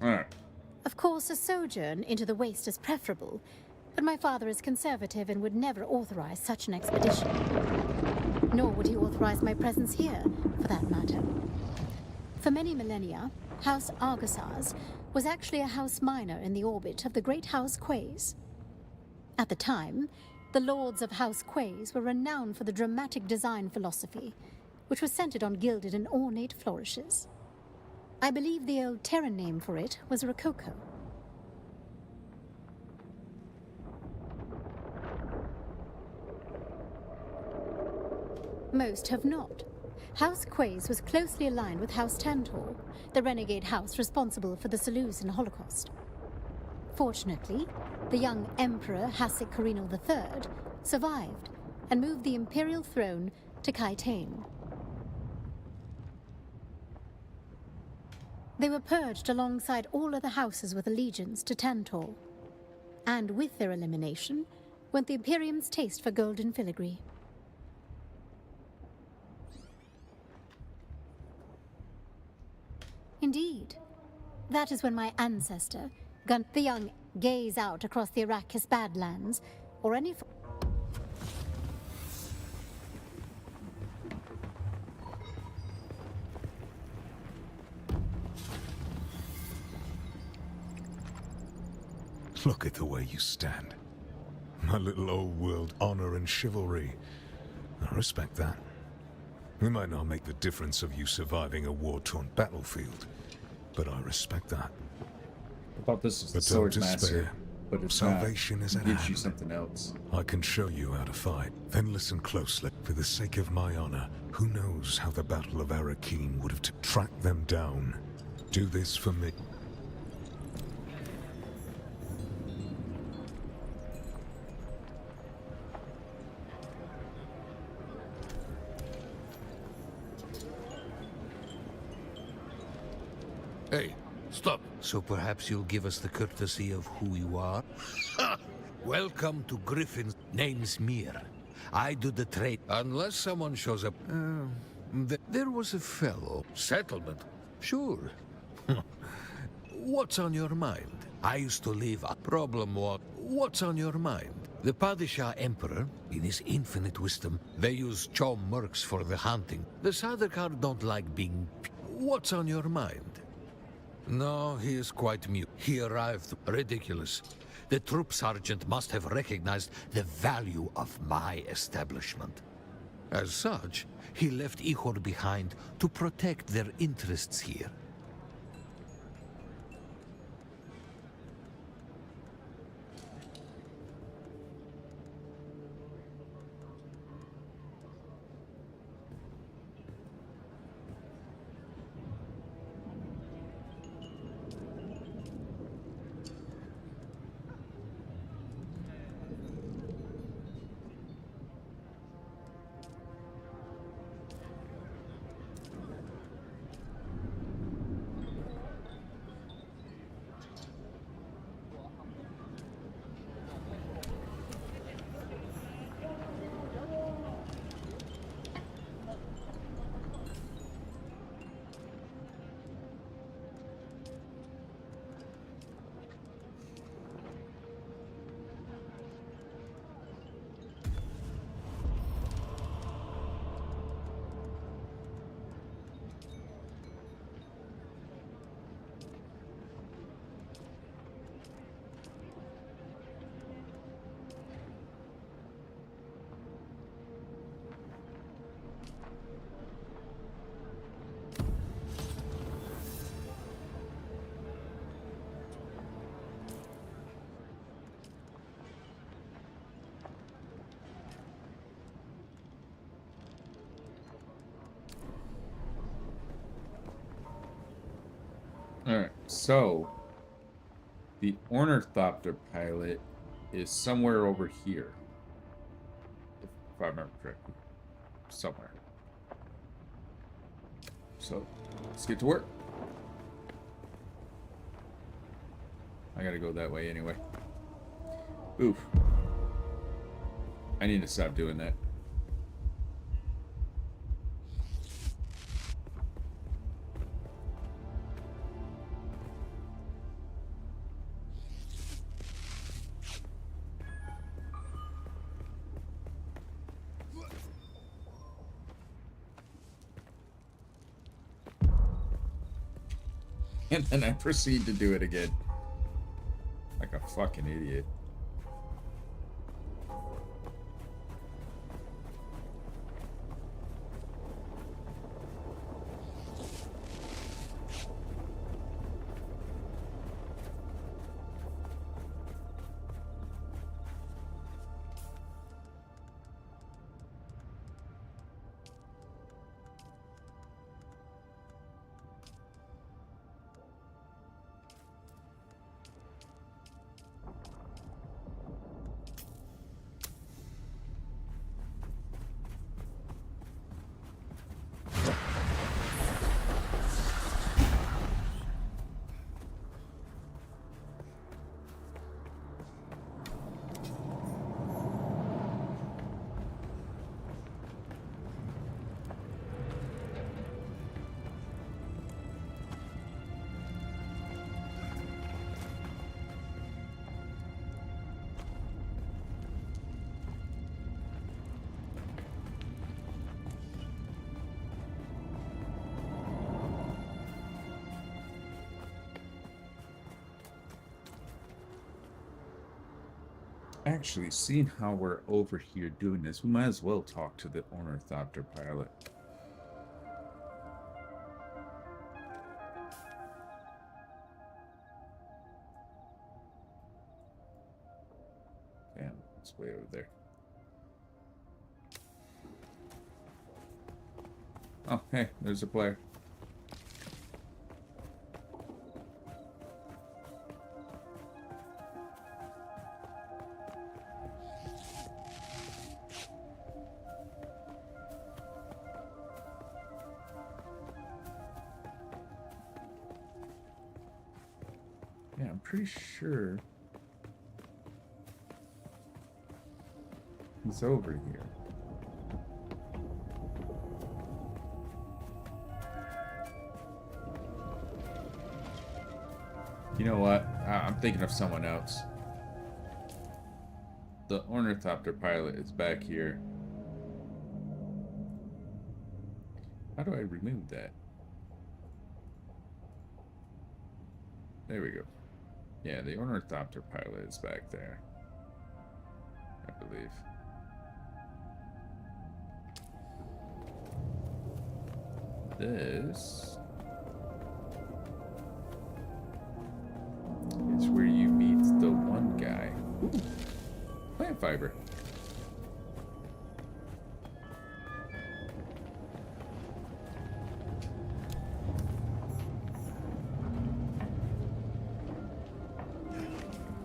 Speaker 1: Alright.
Speaker 7: Of course, a sojourn into the waste is preferable, but my father is conservative and would never authorize such an expedition. Nor would he authorize my presence here, for that matter. For many millennia, House Argosaz was actually a house minor in the orbit of the great House Quays. At the time, the lords of House Quays were renowned for the dramatic design philosophy, which was centered on gilded and ornate flourishes. I believe the old Terran name for it was Rococo. Most have not. House Quays was closely aligned with House Tantor, the renegade house responsible for the Seleucian Holocaust. Fortunately, the young Emperor Hasek Corino III survived and moved the imperial throne to Kaitane. They were purged alongside all other houses with allegiance to Tantor. And with their elimination went the Imperium's taste for golden filigree. Indeed. That is when my ancestor, the young, gaze out across the Arrakis Badlands, or any...
Speaker 8: Look at the way you stand. My little old world honor and chivalry. I respect that. It might not make the difference of you surviving a war-torn battlefield, but I respect that.
Speaker 1: I thought this was the
Speaker 8: But don't
Speaker 1: Sword Master,
Speaker 8: despair.
Speaker 1: but it's
Speaker 8: Salvation
Speaker 1: not.
Speaker 8: is
Speaker 1: It
Speaker 8: at
Speaker 1: gives you
Speaker 8: hand.
Speaker 1: something else.
Speaker 8: I can show you how to fight. Then listen closely. For the sake of my honor, who knows how the Battle of Arrakeen would have tracked them down. Do this for me.
Speaker 3: Hey, stop. So perhaps you'll give us the courtesy of who you are? Welcome to Griffin's. Name's Mir. I do the trade. Unless someone shows up. There was a fellow. Settlement? Sure. What's on your mind? I used to live a problem was. What's on your mind? The Padishah Emperor, in his infinite wisdom, they use Chom mercs for the hunting. The Sardaukar don't like being... What's on your mind? No, he is quite mute. He arrived. Ridiculous. The troop sergeant must have recognized the value of my establishment. As such, he left Ihor behind to protect their interests here.
Speaker 1: Alright, so the Ornithopter pilot is somewhere over here. If I remember correctly. Somewhere. So, let's get to work. I gotta go that way anyway. Oof. I need to stop doing that. And then I proceed to do it again. Like a fucking idiot. Actually, seeing how we're over here doing this, we might as well talk to the Ornithopter pilot. Damn, it's way over there. Oh, hey, there's a player. Yeah, I'm pretty sure he's over here. You know what? I'm thinking of someone else. The Ornithopter pilot is back here. How do I remove that? There we go. Yeah, the Ornithopter pilot is back there, I believe. This is where you meet the one guy. Ooh, plant fiber.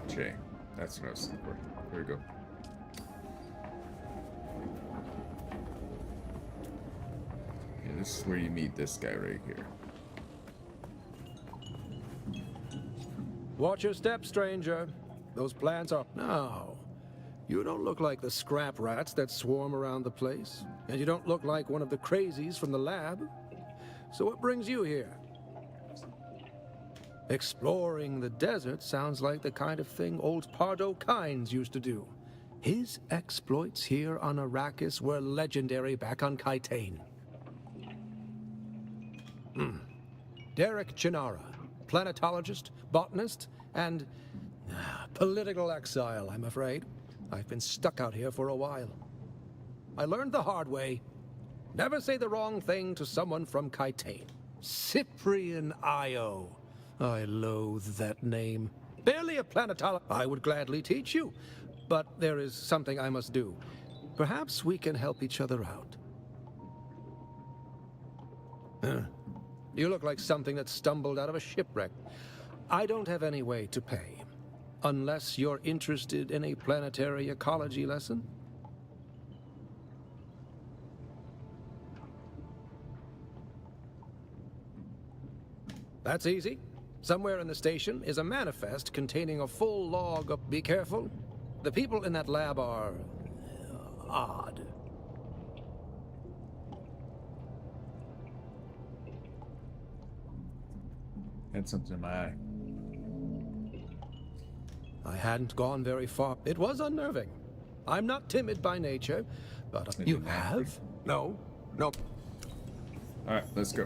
Speaker 1: J. That's what I was looking for. There we go. Yeah, this is where you meet this guy right here.
Speaker 9: Watch your step, stranger. Those plants are... No. You don't look like the scrap rats that swarm around the place. And you don't look like one of the crazies from the lab. So what brings you here? Exploring the desert sounds like the kind of thing old Pardo Kynes used to do. His exploits here on Arrakis were legendary back on Kaitane. Derek Chinara, planetologist, botanist, and political exile, I'm afraid. I've been stuck out here for a while. I learned the hard way. Never say the wrong thing to someone from Kaitane. Cyprian Io. I loathe that name. Barely a planetologist. I would gladly teach you, but there is something I must do. Perhaps we can help each other out. You look like something that stumbled out of a shipwreck. I don't have any way to pay, unless you're interested in a planetary ecology lesson. That's easy. Somewhere in the station is a manifest containing a full log of... Be careful. The people in that lab are... odd.
Speaker 1: Had something in my eye.
Speaker 9: I hadn't gone very far. It was unnerving. I'm not timid by nature, but... You have? No. No.
Speaker 1: Alright, let's go.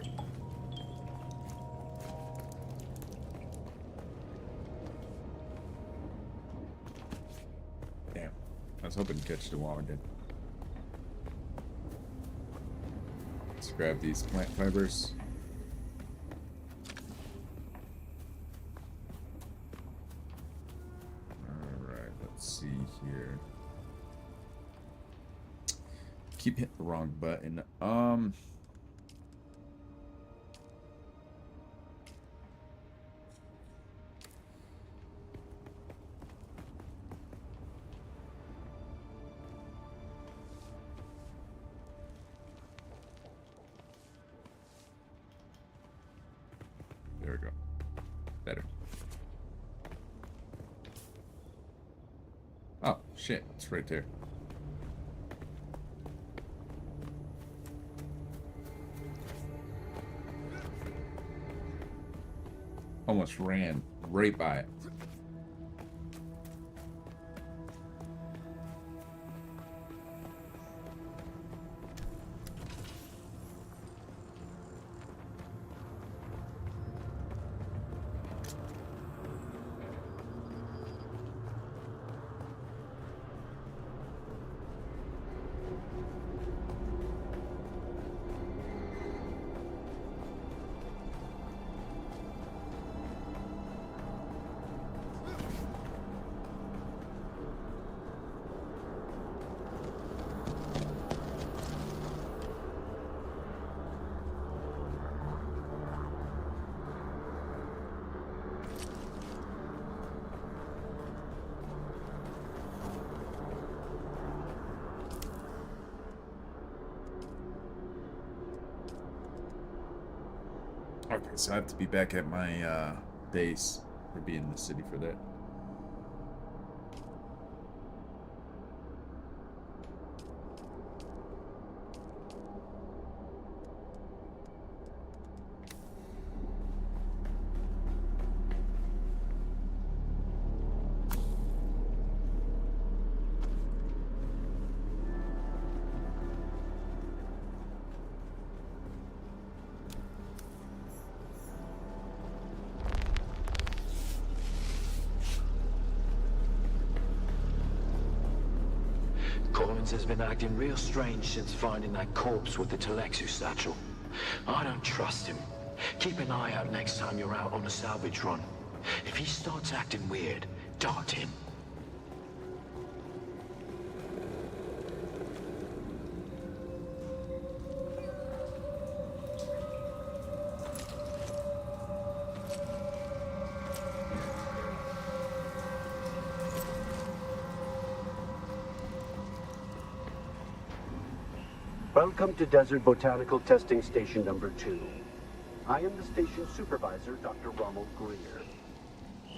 Speaker 1: Damn. I was hoping to catch the wall, I did. Let's grab these plant fibers. Alright, let's see here. Keep hitting the wrong button. There we go. Better. Oh, shit. It's right there. Almost ran right by it. Okay, so I have to be back at my base or be in the city for that.
Speaker 10: Collins has been acting real strange since finding that corpse with the Telexu satchel. I don't trust him. Keep an eye out next time you're out on a salvage run. If he starts acting weird, dart him.
Speaker 11: Welcome to Desert Botanical Testing Station number 2. I am the station supervisor, Dr. Ronald Greer.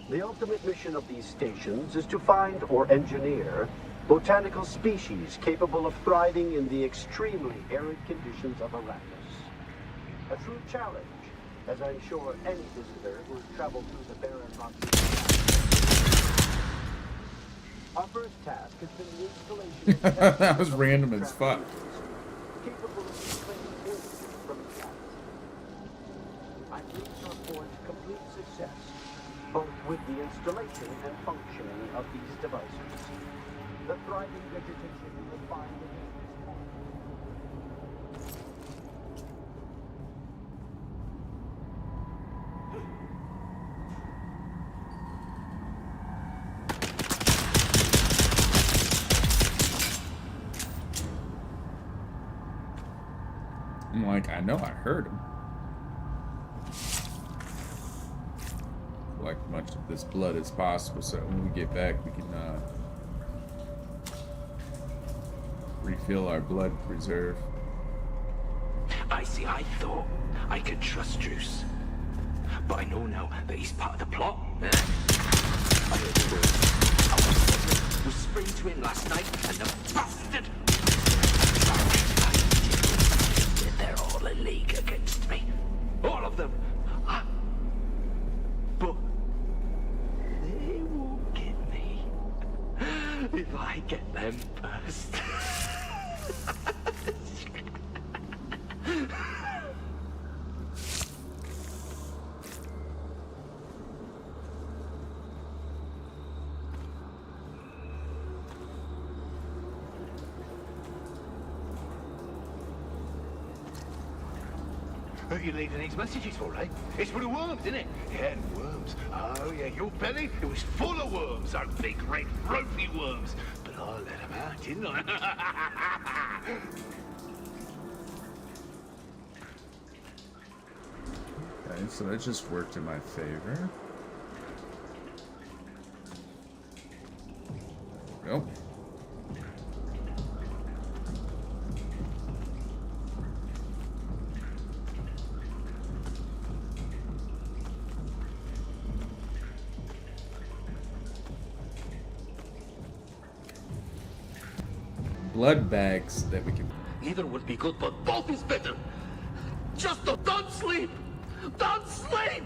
Speaker 11: The ultimate mission of these stations is to find or engineer botanical species capable of thriving in the extremely arid conditions of Arrakis. A true challenge, as I'm sure any visitor who has traveled through the barren rocks. Our first task has been the installation of
Speaker 1: that was random as fuck.
Speaker 11: capable of reclaiming energy from the atmosphere. I'm pleased to report complete success, both with the installation and functioning of these devices. The thriving vegetation will find the
Speaker 1: I'm like, I know I heard him. Like much of this blood as possible, so when we get back, we can refill our blood reserve.
Speaker 10: I thought I could trust Druce. But I know now that he's part of the plot. I heard the word. I was sprayed to him last night, and the bastard... They're all a league against me. All of them. But they won't get me if I get them first.
Speaker 12: Who you leaving these messages for, eh? It's for the worms, isn't it? Yeah, worms. Oh, yeah, your belly, it was full of worms, those big, red, ropey worms. But I let them out, didn't I?
Speaker 1: Okay, so that just worked in my favor. There we go. Blood bags that we can.
Speaker 10: Either would be good, but both is better. Just don't sleep! Don't sleep!